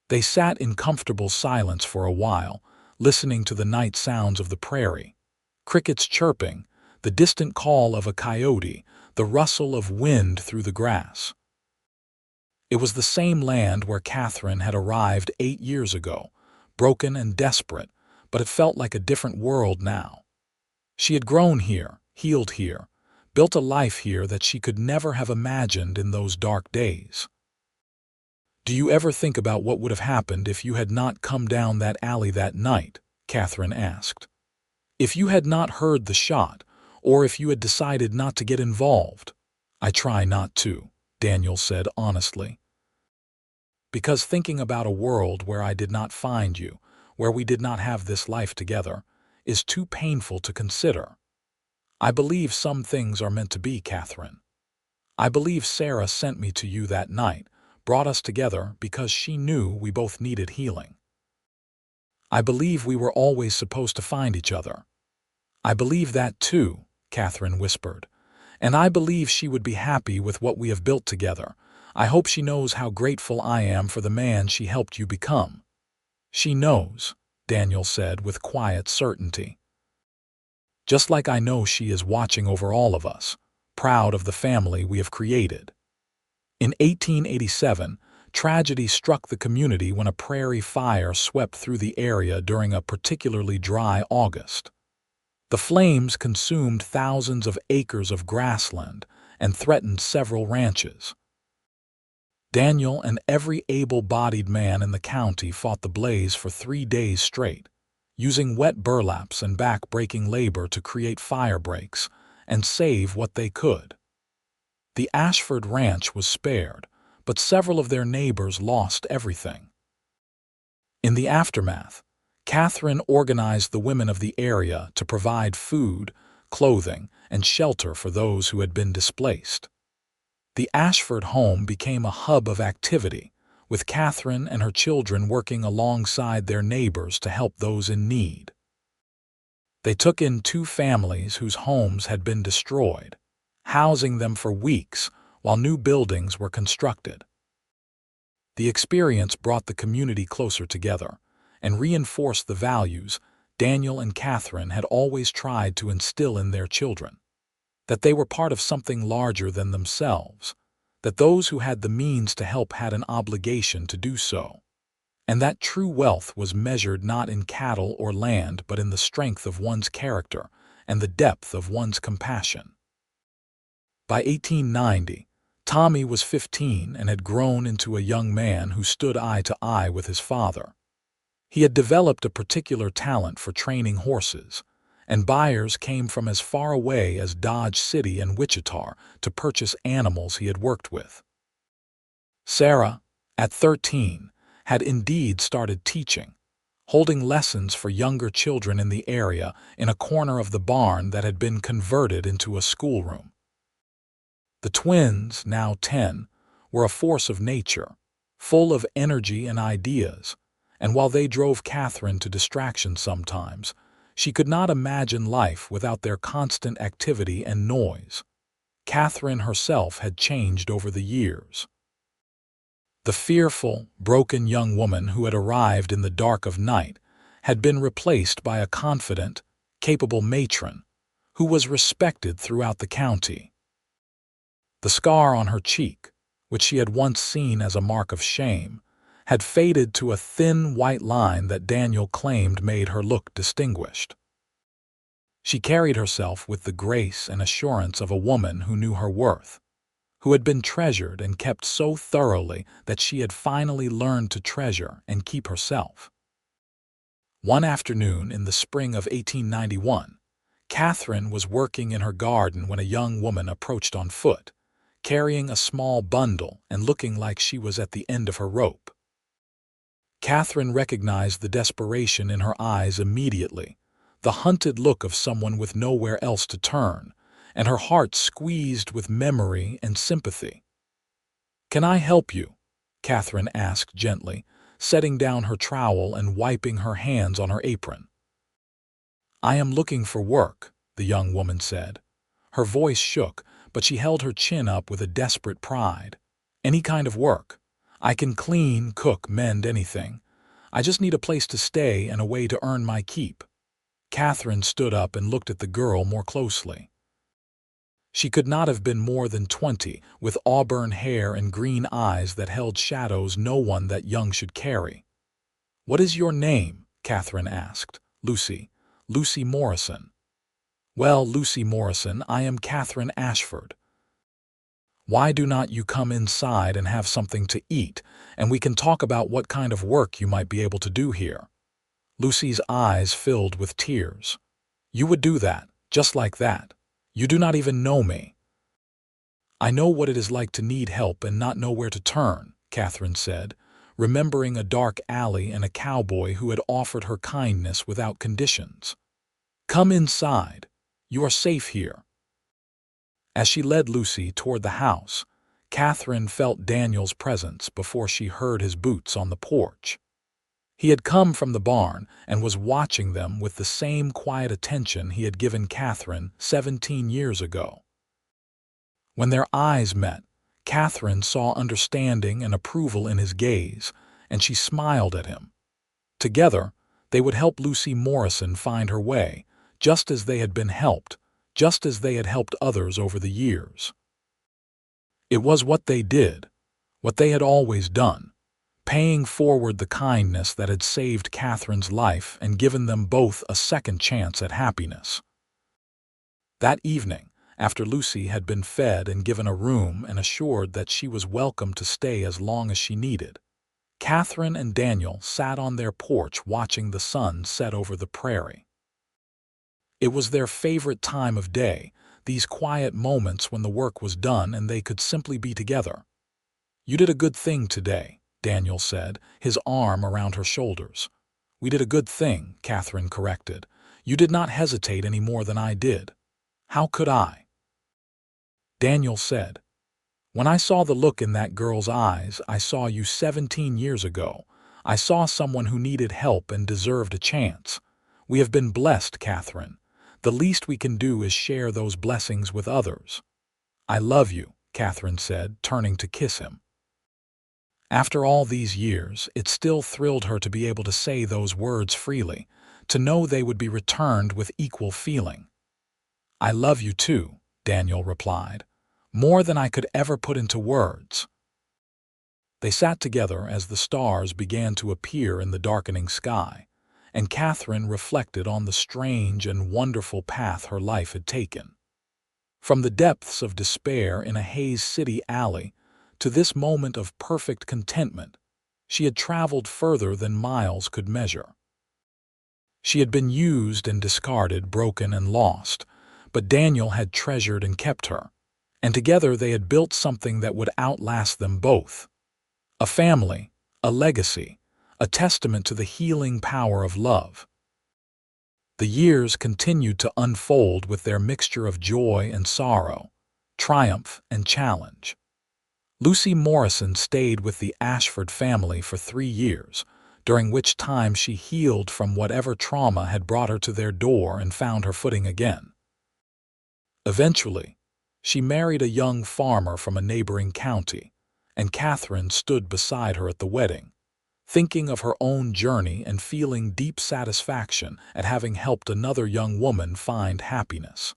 They sat in comfortable silence for a while, listening to the night sounds of the prairie. Crickets chirping, the distant call of a coyote, the rustle of wind through the grass. It was the same land where Katherine had arrived 8 years ago, broken and desperate, but it felt like a different world now. She had grown here, healed here, built a life here that she could never have imagined in those dark days. "Do you ever think about what would have happened if you had not come down that alley that night?" Katherine asked. "If you had not heard the shot, or if you had decided not to get involved?" "I try not to," Daniel said honestly. "Because thinking about a world where I did not find you, where we did not have this life together, is too painful to consider. I believe some things are meant to be, Katherine. I believe Sarah sent me to you that night, brought us together because she knew we both needed healing. I believe we were always supposed to find each other." "I believe that too," Katherine whispered. "And I believe she would be happy with what we have built together. I hope she knows how grateful I am for the man she helped you become." "She knows," Daniel said with quiet certainty. "Just like I know she is watching over all of us, proud of the family we have created." In 1887, tragedy struck the community when a prairie fire swept through the area during a particularly dry August. The flames consumed thousands of acres of grassland and threatened several ranches. Daniel and every able-bodied man in the county fought the blaze for 3 days straight, using wet burlaps and back-breaking labor to create fire breaks and save what they could. The Ashford ranch was spared, but several of their neighbors lost everything. In the aftermath, Katherine organized the women of the area to provide food, clothing, and shelter for those who had been displaced. The Ashford home became a hub of activity, with Katherine and her children working alongside their neighbors to help those in need. They took in 2 families whose homes had been destroyed, housing them for weeks while new buildings were constructed. The experience brought the community closer together and reinforced the values Daniel and Katherine had always tried to instill in their children: that they were part of something larger than themselves, that those who had the means to help had an obligation to do so, and that true wealth was measured not in cattle or land but in the strength of one's character and the depth of one's compassion. By 1890, Tommy was 15 and had grown into a young man who stood eye to eye with his father. He had developed a particular talent for training horses, and buyers came from as far away as Dodge City and Wichita to purchase animals he had worked with. Sarah, at 13, had indeed started teaching, holding lessons for younger children in the area in a corner of the barn that had been converted into a schoolroom. The twins, now 10, were a force of nature, full of energy and ideas, and while they drove Katherine to distraction sometimes, she could not imagine life without their constant activity and noise. Katherine herself had changed over the years. The fearful, broken young woman who had arrived in the dark of night had been replaced by a confident, capable matron who was respected throughout the county. The scar on her cheek, which she had once seen as a mark of shame, had faded to a thin white line that Daniel claimed made her look distinguished. She carried herself with the grace and assurance of a woman who knew her worth, who had been treasured and kept so thoroughly that she had finally learned to treasure and keep herself. One afternoon in the spring of 1891, Katherine was working in her garden when a young woman approached on foot, carrying a small bundle and looking like she was at the end of her rope. Katherine recognized the desperation in her eyes immediately, the hunted look of someone with nowhere else to turn, and her heart squeezed with memory and sympathy. "Can I help you?" Katherine asked gently, setting down her trowel and wiping her hands on her apron. "I am looking for work," the young woman said. Her voice shook, but she held her chin up with a desperate pride. "Any kind of work. I can clean, cook, mend, anything. I just need a place to stay and a way to earn my keep." Katherine stood up and looked at the girl more closely. She could not have been more than 20, with auburn hair and green eyes that held shadows no one that young should carry. "What is your name?" Katherine asked. "Lucy. Lucy Morrison." "Well, Lucy Morrison, I am Katherine Ashford. Why do not you come inside and have something to eat, and we can talk about what kind of work you might be able to do here?" Lucy's eyes filled with tears. "You would do that, just like that. You do not even know me." "I know what it is like to need help and not know where to turn," Katherine said, remembering a dark alley and a cowboy who had offered her kindness without conditions. "Come inside. You are safe here." As she led Lucy toward the house, Katherine felt Daniel's presence before she heard his boots on the porch. He had come from the barn and was watching them with the same quiet attention he had given Katherine 17 years ago. When their eyes met, Katherine saw understanding and approval in his gaze, and she smiled at him. Together, they would help Lucy Morrison find her way, just as they had been helped, just as they had helped others over the years. It was what they did, what they had always done, paying forward the kindness that had saved Katherine's life and given them both a second chance at happiness. That evening, after Lucy had been fed and given a room and assured that she was welcome to stay as long as she needed, Katherine and Daniel sat on their porch watching the sun set over the prairie. It was their favorite time of day, these quiet moments when the work was done and they could simply be together. "You did a good thing today," Daniel said, his arm around her shoulders. "We did a good thing," Katherine corrected. "You did not hesitate any more than I did." "How could I?" Daniel said. "When I saw the look in that girl's eyes, I saw you 17 years ago. I saw someone who needed help and deserved a chance. We have been blessed, Katherine. The least we can do is share those blessings with others." "I love you," Katherine said, turning to kiss him. After all these years, it still thrilled her to be able to say those words freely, to know they would be returned with equal feeling. "I love you too," Daniel replied, "more than I could ever put into words." They sat together as the stars began to appear in the darkening sky, and Katherine reflected on the strange and wonderful path her life had taken. From the depths of despair in a Hays City alley to this moment of perfect contentment, she had traveled further than miles could measure. She had been used and discarded, broken and lost, but Daniel had treasured and kept her, and together they had built something that would outlast them both. A family, a legacy, a testament to the healing power of love. The years continued to unfold with their mixture of joy and sorrow, triumph and challenge. Lucy Morrison stayed with the Ashford family for 3 years, during which time she healed from whatever trauma had brought her to their door and found her footing again. Eventually, she married a young farmer from a neighboring county, and Katherine stood beside her at the wedding, thinking of her own journey and feeling deep satisfaction at having helped another young woman find happiness.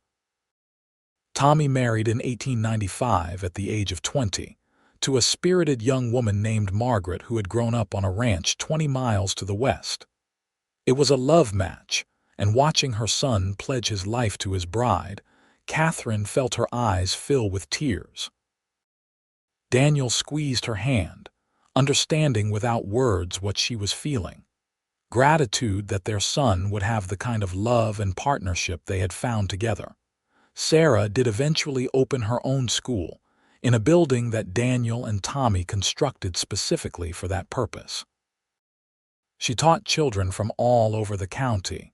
Tommy married in 1895 at the age of 20 to a spirited young woman named Margaret who had grown up on a ranch 20 miles to the west. It was a love match, and watching her son pledge his life to his bride, Katherine felt her eyes fill with tears. Daniel squeezed her hand, understanding without words what she was feeling. Gratitude that their son would have the kind of love and partnership they had found together. Sarah did eventually open her own school, in a building that Daniel and Tommy constructed specifically for that purpose. She taught children from all over the county.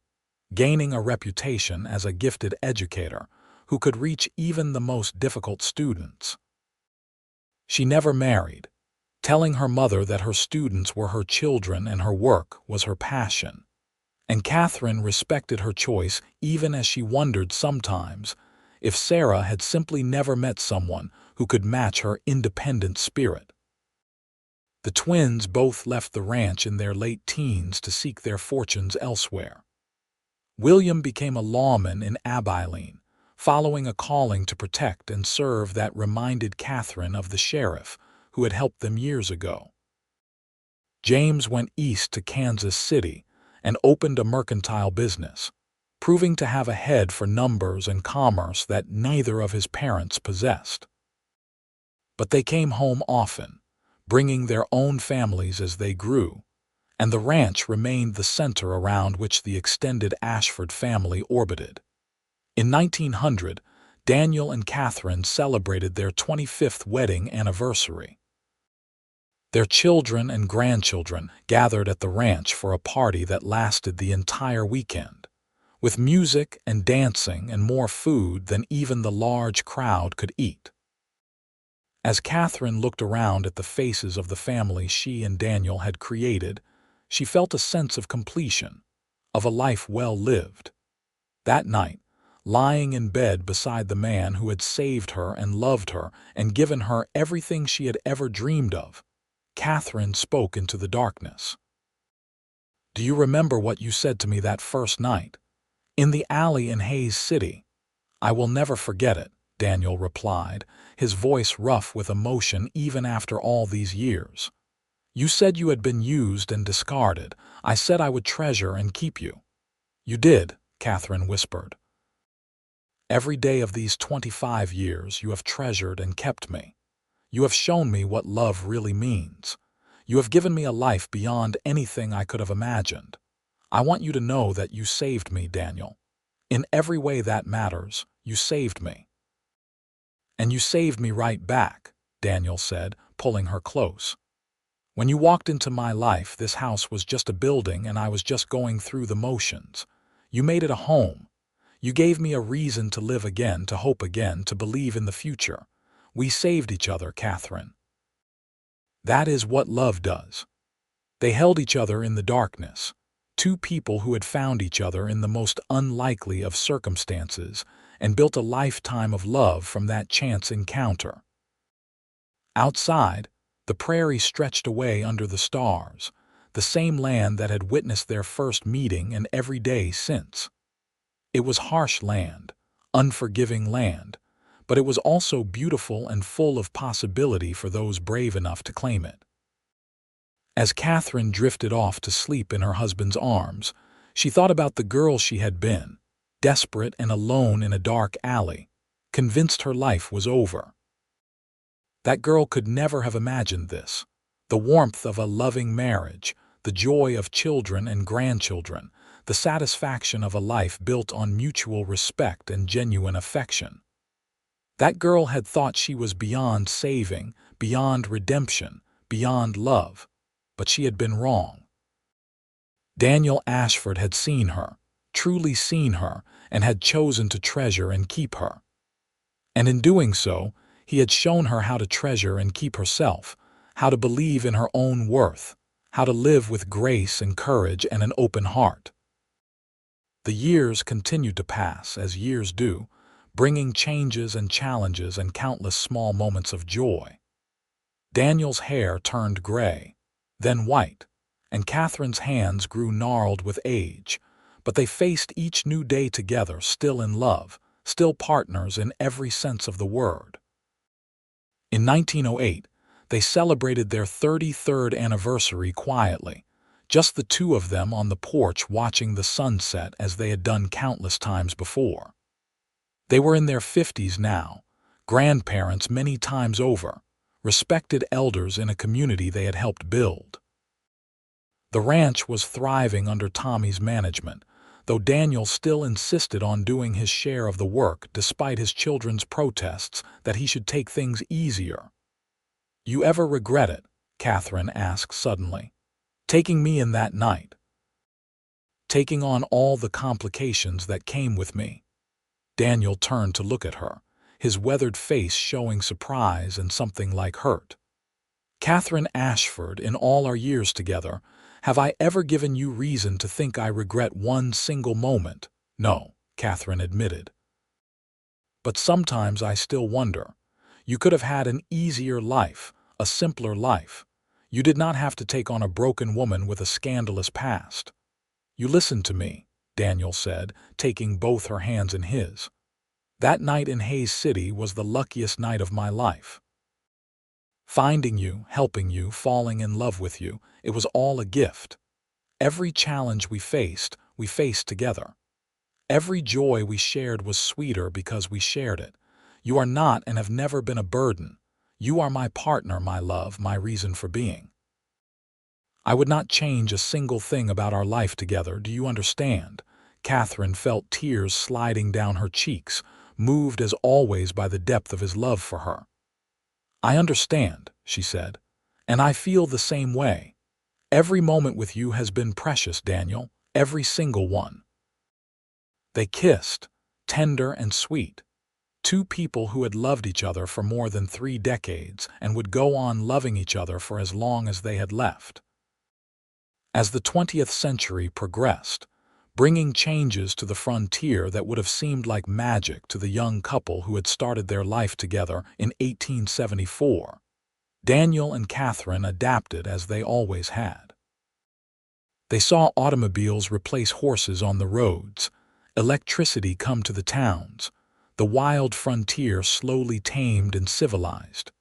gaining a reputation as a gifted educator who could reach even the most difficult students. She never married, telling her mother that her students were her children and her work was her passion. And Katherine respected her choice even as she wondered sometimes if Sarah had simply never met someone who could match her independent spirit. The twins both left the ranch in their late teens to seek their fortunes elsewhere. William became a lawman in Abilene, following a calling to protect and serve that reminded Katherine of the sheriff who had helped them years ago. James went east to Kansas City and opened a mercantile business, proving to have a head for numbers and commerce that neither of his parents possessed. But they came home often, bringing their own families as they grew, and the ranch remained the center around which the extended Ashford family orbited. In 1900, Daniel and Katherine celebrated their 25th wedding anniversary. Their children and grandchildren gathered at the ranch for a party that lasted the entire weekend, with music and dancing and more food than even the large crowd could eat. As Katherine looked around at the faces of the family she and Daniel had created, she felt a sense of completion, of a life well lived. That night, lying in bed beside the man who had saved her and loved her and given her everything she had ever dreamed of, Katherine spoke into the darkness. "Do you remember what you said to me that first night? In the alley in Hayes City?" "I will never forget it," Daniel replied, his voice rough with emotion even after all these years. "You said you had been used and discarded. I said I would treasure and keep you." "You did," Katherine whispered. "Every day of these 25 years you have treasured and kept me. You have shown me what love really means. You have given me a life beyond anything I could have imagined. I want you to know that you saved me, Daniel. In every way that matters, you saved me." "And you saved me right back," Daniel said, pulling her close. "When you walked into my life, this house was just a building and I was just going through the motions. You made it a home. You gave me a reason to live again, to hope again, to believe in the future. We saved each other, Katherine." That is what love does. They held each other in the darkness, two people who had found each other in the most unlikely of circumstances and built a lifetime of love from that chance encounter. Outside, the prairie stretched away under the stars, the same land that had witnessed their first meeting and every day since. It was harsh land, unforgiving land, but it was also beautiful and full of possibility for those brave enough to claim it. As Katherine drifted off to sleep in her husband's arms, she thought about the girl she had been, desperate and alone in a dark alley, convinced her life was over. That girl could never have imagined this, the warmth of a loving marriage, the joy of children and grandchildren, the satisfaction of a life built on mutual respect and genuine affection. That girl had thought she was beyond saving, beyond redemption, beyond love, but she had been wrong. Daniel Ashford had seen her, truly seen her, and had chosen to treasure and keep her. And in doing so, he had shown her how to treasure and keep herself, how to believe in her own worth, how to live with grace and courage and an open heart. The years continued to pass, as years do, bringing changes and challenges and countless small moments of joy. Daniel's hair turned gray, then white, and Katherine's hands grew gnarled with age, but they faced each new day together, still in love, still partners in every sense of the word. In 1908, they celebrated their 33rd anniversary quietly, just the two of them on the porch watching the sunset as they had done countless times before. They were in their 50s now, grandparents many times over, respected elders in a community they had helped build. The ranch was thriving under Tommy's management, though Daniel still insisted on doing his share of the work despite his children's protests that he should take things easier. "You ever regret it?" Katherine asked suddenly. "Taking me in that night?" taking on all the complications that came with me. Daniel turned to look at her, his weathered face showing surprise and something like hurt. Katherine Ashford, in all our years together, have I ever given you reason to think I regret one single moment? No, Katherine admitted. But sometimes I still wonder. You could have had an easier life, a simpler life. You did not have to take on a broken woman with a scandalous past. You listened to me, Daniel said, taking both her hands in his. That night in Hayes City was the luckiest night of my life. Finding you, helping you, falling in love with you, it was all a gift. Every challenge we faced together. Every joy we shared was sweeter because we shared it. You are not and have never been a burden. You are my partner, my love, my reason for being. I would not change a single thing about our life together, do you understand? Katherine felt tears sliding down her cheeks, moved as always by the depth of his love for her. I understand, she said, and I feel the same way. Every moment with you has been precious, Daniel, every single one. They kissed, tender and sweet. Two people who had loved each other for more than 3 decades and would go on loving each other for as long as they had left. As the 20th century progressed, bringing changes to the frontier that would have seemed like magic to the young couple who had started their life together in 1874, Daniel and Katherine adapted as they always had. They saw automobiles replace horses on the roads, electricity come to the towns, the wild frontier slowly tamed and civilized.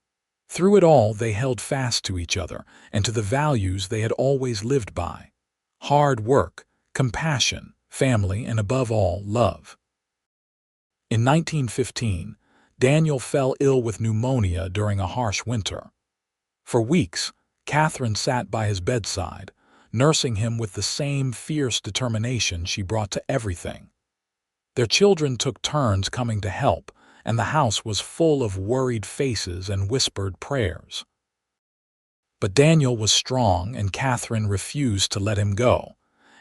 Through it all, they held fast to each other and to the values they had always lived by: hard work, compassion, family, and above all, love. In 1915, Daniel fell ill with pneumonia during a harsh winter. For weeks, Katherine sat by his bedside, nursing him with the same fierce determination she brought to everything. Their children took turns coming to help, and the house was full of worried faces and whispered prayers. But Daniel was strong, and Katherine refused to let him go,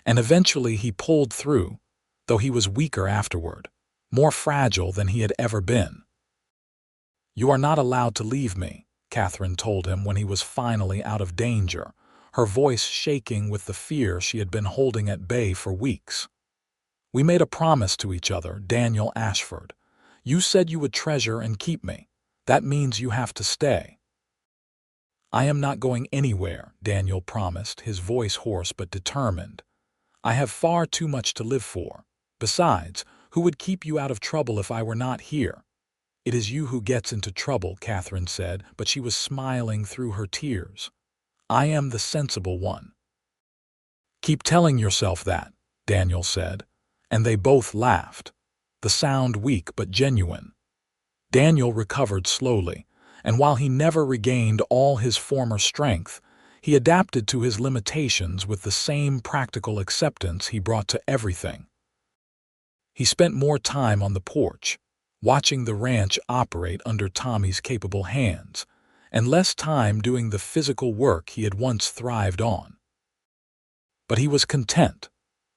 and eventually he pulled through, though he was weaker afterward, more fragile than he had ever been. "You are not allowed to leave me," Katherine told him when he was finally out of danger, her voice shaking with the fear she had been holding at bay for weeks. "We made a promise to each other, Daniel Ashford. You said you would treasure and keep me. That means you have to stay." "I am not going anywhere," Daniel promised, his voice hoarse but determined. "I have far too much to live for. Besides, who would keep you out of trouble if I were not here?" "It is you who gets into trouble," Katherine said, but she was smiling through her tears. "I am the sensible one." "Keep telling yourself that," Daniel said, and they both laughed, the sound weak but genuine. Daniel recovered slowly, and while he never regained all his former strength, he adapted to his limitations with the same practical acceptance he brought to everything. He spent more time on the porch, watching the ranch operate under Tommy's capable hands, and less time doing the physical work he had once thrived on. But he was content,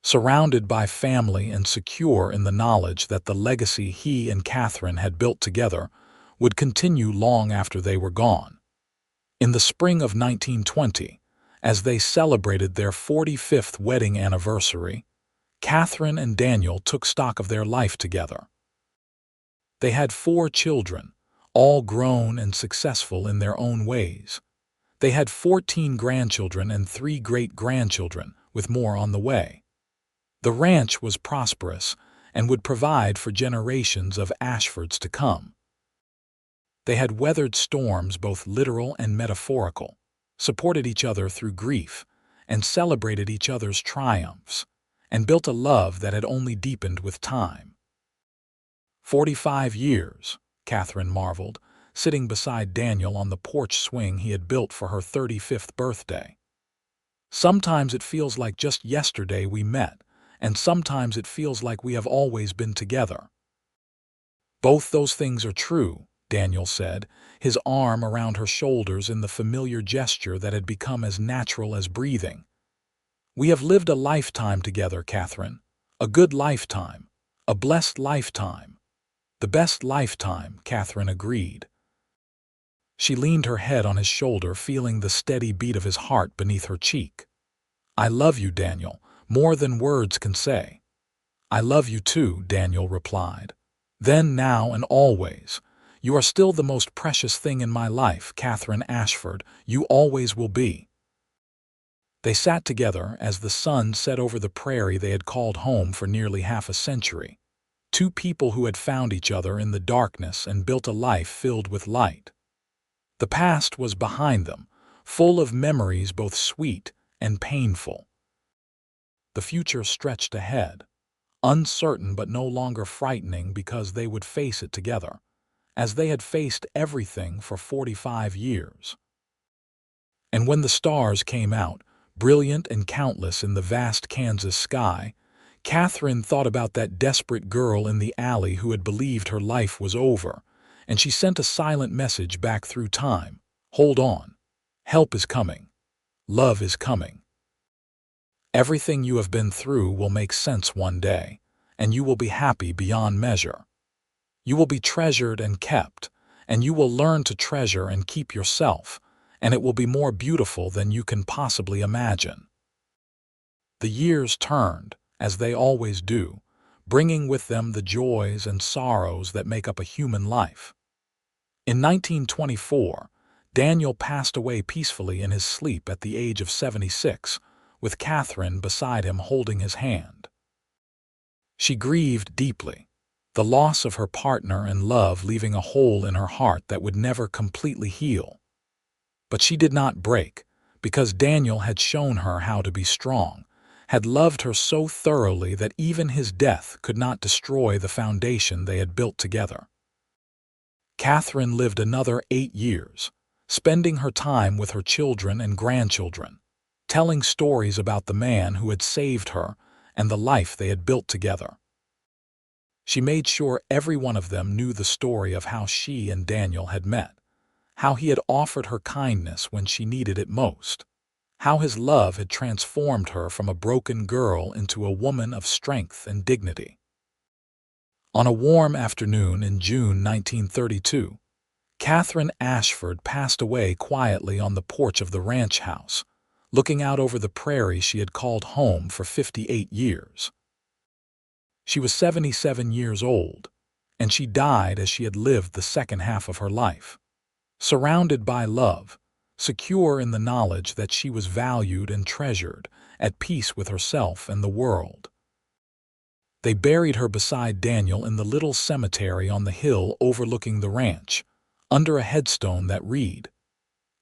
surrounded by family and secure in the knowledge that the legacy he and Katherine had built together would continue long after they were gone. In the spring of 1920, as they celebrated their 45th wedding anniversary, Katherine and Daniel took stock of their life together. They had 4 children, all grown and successful in their own ways. They had 14 grandchildren and 3 great-grandchildren, with more on the way. The ranch was prosperous and would provide for generations of Ashfords to come. They had weathered storms, both literal and metaphorical, supported each other through grief, and celebrated each other's triumphs, and built a love that had only deepened with time. 45 years, Katherine marveled, sitting beside Daniel on the porch swing he had built for her 35th birthday. "Sometimes it feels like just yesterday we met, and sometimes it feels like we have always been together." "Both those things are true," Daniel said, his arm around her shoulders in the familiar gesture that had become as natural as breathing. We have lived a lifetime together, Katherine. A good lifetime. A blessed lifetime. The best lifetime, Katherine agreed. She leaned her head on his shoulder, feeling the steady beat of his heart beneath her cheek. I love you, Daniel, more than words can say. I love you too, Daniel replied. Then, now, and always. You are still the most precious thing in my life, Katherine Ashford. You always will be. They sat together as the sun set over the prairie they had called home for nearly half a century. Two people who had found each other in the darkness and built a life filled with light. The past was behind them, full of memories both sweet and painful. The future stretched ahead, uncertain but no longer frightening because they would face it together, as they had faced everything for 45 years. And when the stars came out, brilliant and countless in the vast Kansas sky, Katherine thought about that desperate girl in the alley who had believed her life was over, and she sent a silent message back through time. Hold on. Help is coming. Love is coming. Everything you have been through will make sense one day, and you will be happy beyond measure. You will be treasured and kept, and you will learn to treasure and keep yourself, and it will be more beautiful than you can possibly imagine. The years turned, as they always do, bringing with them the joys and sorrows that make up a human life. In 1924, Daniel passed away peacefully in his sleep at the age of 76, with Katherine beside him holding his hand. She grieved deeply, the loss of her partner and love leaving a hole in her heart that would never completely heal. But she did not break, because Daniel had shown her how to be strong, had loved her so thoroughly that even his death could not destroy the foundation they had built together. Katherine lived another 8 years, spending her time with her children and grandchildren, telling stories about the man who had saved her and the life they had built together. She made sure every one of them knew the story of how she and Daniel had met, how he had offered her kindness when she needed it most, how his love had transformed her from a broken girl into a woman of strength and dignity. On a warm afternoon in June 1932, Katherine Ashford passed away quietly on the porch of the ranch house, looking out over the prairie she had called home for 58 years. She was 77 years old, and she died as she had lived the second half of her life, surrounded by love, secure in the knowledge that she was valued and treasured, at peace with herself and the world. They buried her beside Daniel in the little cemetery on the hill overlooking the ranch, under a headstone that read,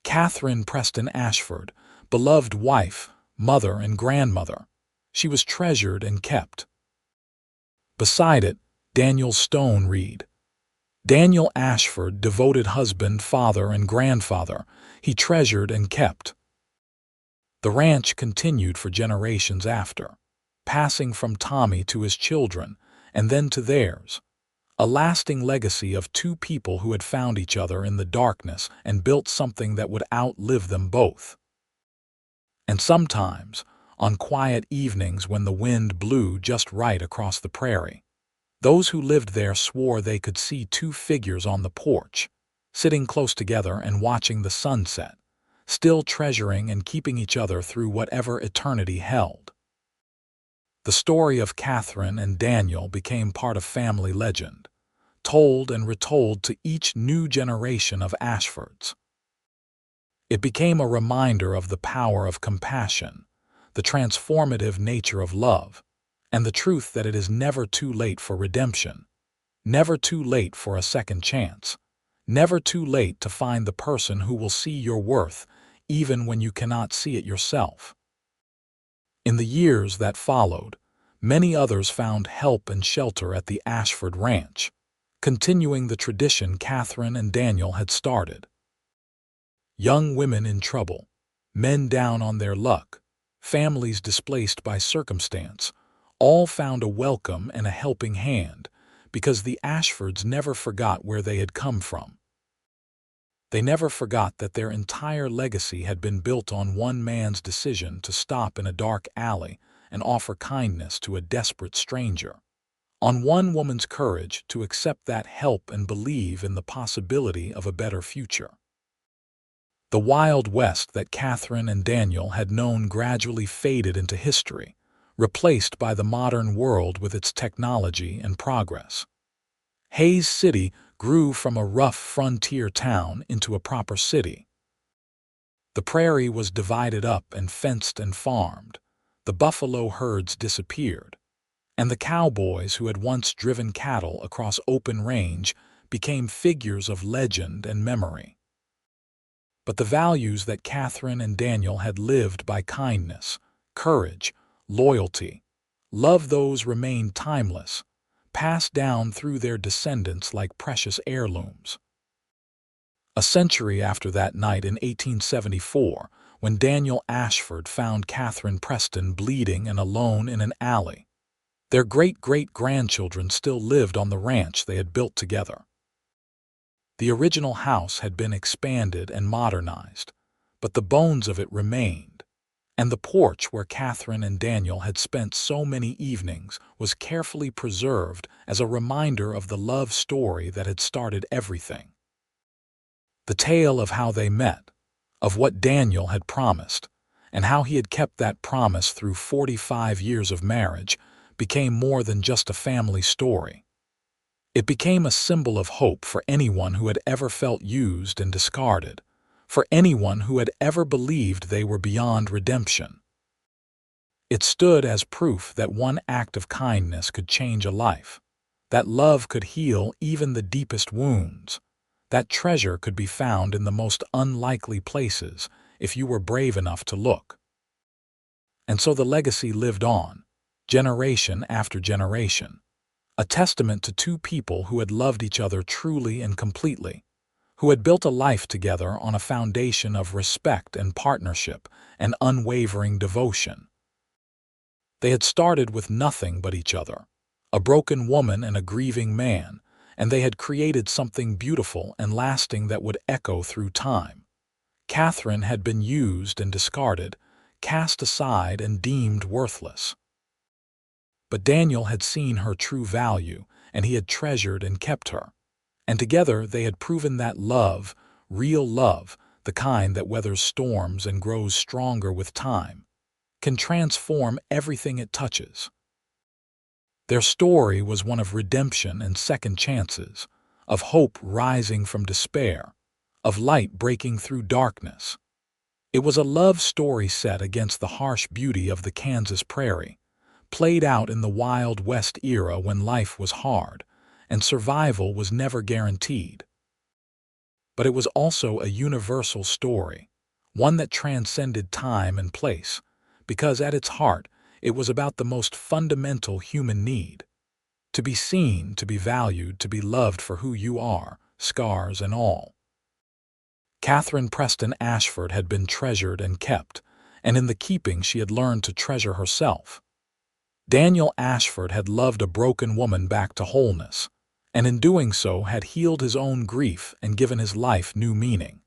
Katherine Preston Ashford, beloved wife, mother, and grandmother. She was treasured and kept. Beside it, Daniel's stone read, Daniel Ashford, devoted husband, father, and grandfather, he treasured and kept. The ranch continued for generations after, passing from Tommy to his children, and then to theirs, a lasting legacy of two people who had found each other in the darkness and built something that would outlive them both. And sometimes, on quiet evenings when the wind blew just right across the prairie, those who lived there swore they could see two figures on the porch, sitting close together and watching the sunset, still treasuring and keeping each other through whatever eternity held. The story of Katherine and Daniel became part of family legend, told and retold to each new generation of Ashfords. It became a reminder of the power of compassion, the transformative nature of love, and the truth that it is never too late for redemption, never too late for a second chance, never too late to find the person who will see your worth even when you cannot see it yourself. In the years that followed, many others found help and shelter at the Ashford Ranch, continuing the tradition Katherine and Daniel had started. Young women in trouble, men down on their luck, families displaced by circumstance, all found a welcome and a helping hand because the Ashfords never forgot where they had come from. They never forgot that their entire legacy had been built on one man's decision to stop in a dark alley and offer kindness to a desperate stranger, on one woman's courage to accept that help and believe in the possibility of a better future. The Wild West that Katherine and Daniel had known gradually faded into history, replaced by the modern world with its technology and progress. Hays City grew from a rough frontier town into a proper city. The prairie was divided up and fenced and farmed. The buffalo herds disappeared, and the cowboys who had once driven cattle across open range became figures of legend and memory. But the values that Katherine and Daniel had lived by, kindness, courage, loyalty, love, those remained timeless, passed down through their descendants like precious heirlooms. A century after that night in 1874, when Daniel Ashford found Katherine Preston bleeding and alone in an alley, their great-great-grandchildren still lived on the ranch they had built together. The original house had been expanded and modernized, but the bones of it remained, and the porch where Katherine and Daniel had spent so many evenings was carefully preserved as a reminder of the love story that had started everything. The tale of how they met, of what Daniel had promised, and how he had kept that promise through 45 years of marriage, became more than just a family story. It became a symbol of hope for anyone who had ever felt used and discarded, for anyone who had ever believed they were beyond redemption. It stood as proof that one act of kindness could change a life, that love could heal even the deepest wounds, that treasure could be found in the most unlikely places if you were brave enough to look. And so the legacy lived on, generation after generation, a testament to two people who had loved each other truly and completely, who had built a life together on a foundation of respect and partnership and unwavering devotion. They had started with nothing but each other, a broken woman and a grieving man, and they had created something beautiful and lasting that would echo through time. Katherine had been used and discarded, cast aside and deemed worthless. But Daniel had seen her true value, and he had treasured and kept her. And together they had proven that love, real love, the kind that weathers storms and grows stronger with time, can transform everything it touches. Their story was one of redemption and second chances, of hope rising from despair, of light breaking through darkness. It was a love story set against the harsh beauty of the Kansas prairie, played out in the Wild West era when life was hard and survival was never guaranteed. But it was also a universal story, one that transcended time and place, because at its heart it was about the most fundamental human need: to be seen, to be valued, to be loved for who you are, scars and all. Katherine Preston Ashford had been treasured and kept, and in the keeping she had learned to treasure herself. Daniel Ashford had loved a broken woman back to wholeness, and in doing so had healed his own grief and given his life new meaning.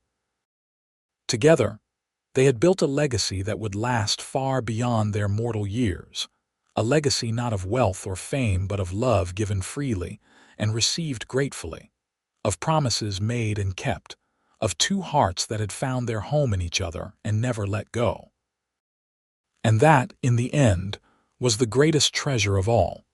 Together, they had built a legacy that would last far beyond their mortal years, a legacy not of wealth or fame but of love given freely and received gratefully, of promises made and kept, of two hearts that had found their home in each other and never let go. And that, in the end, was the greatest treasure of all.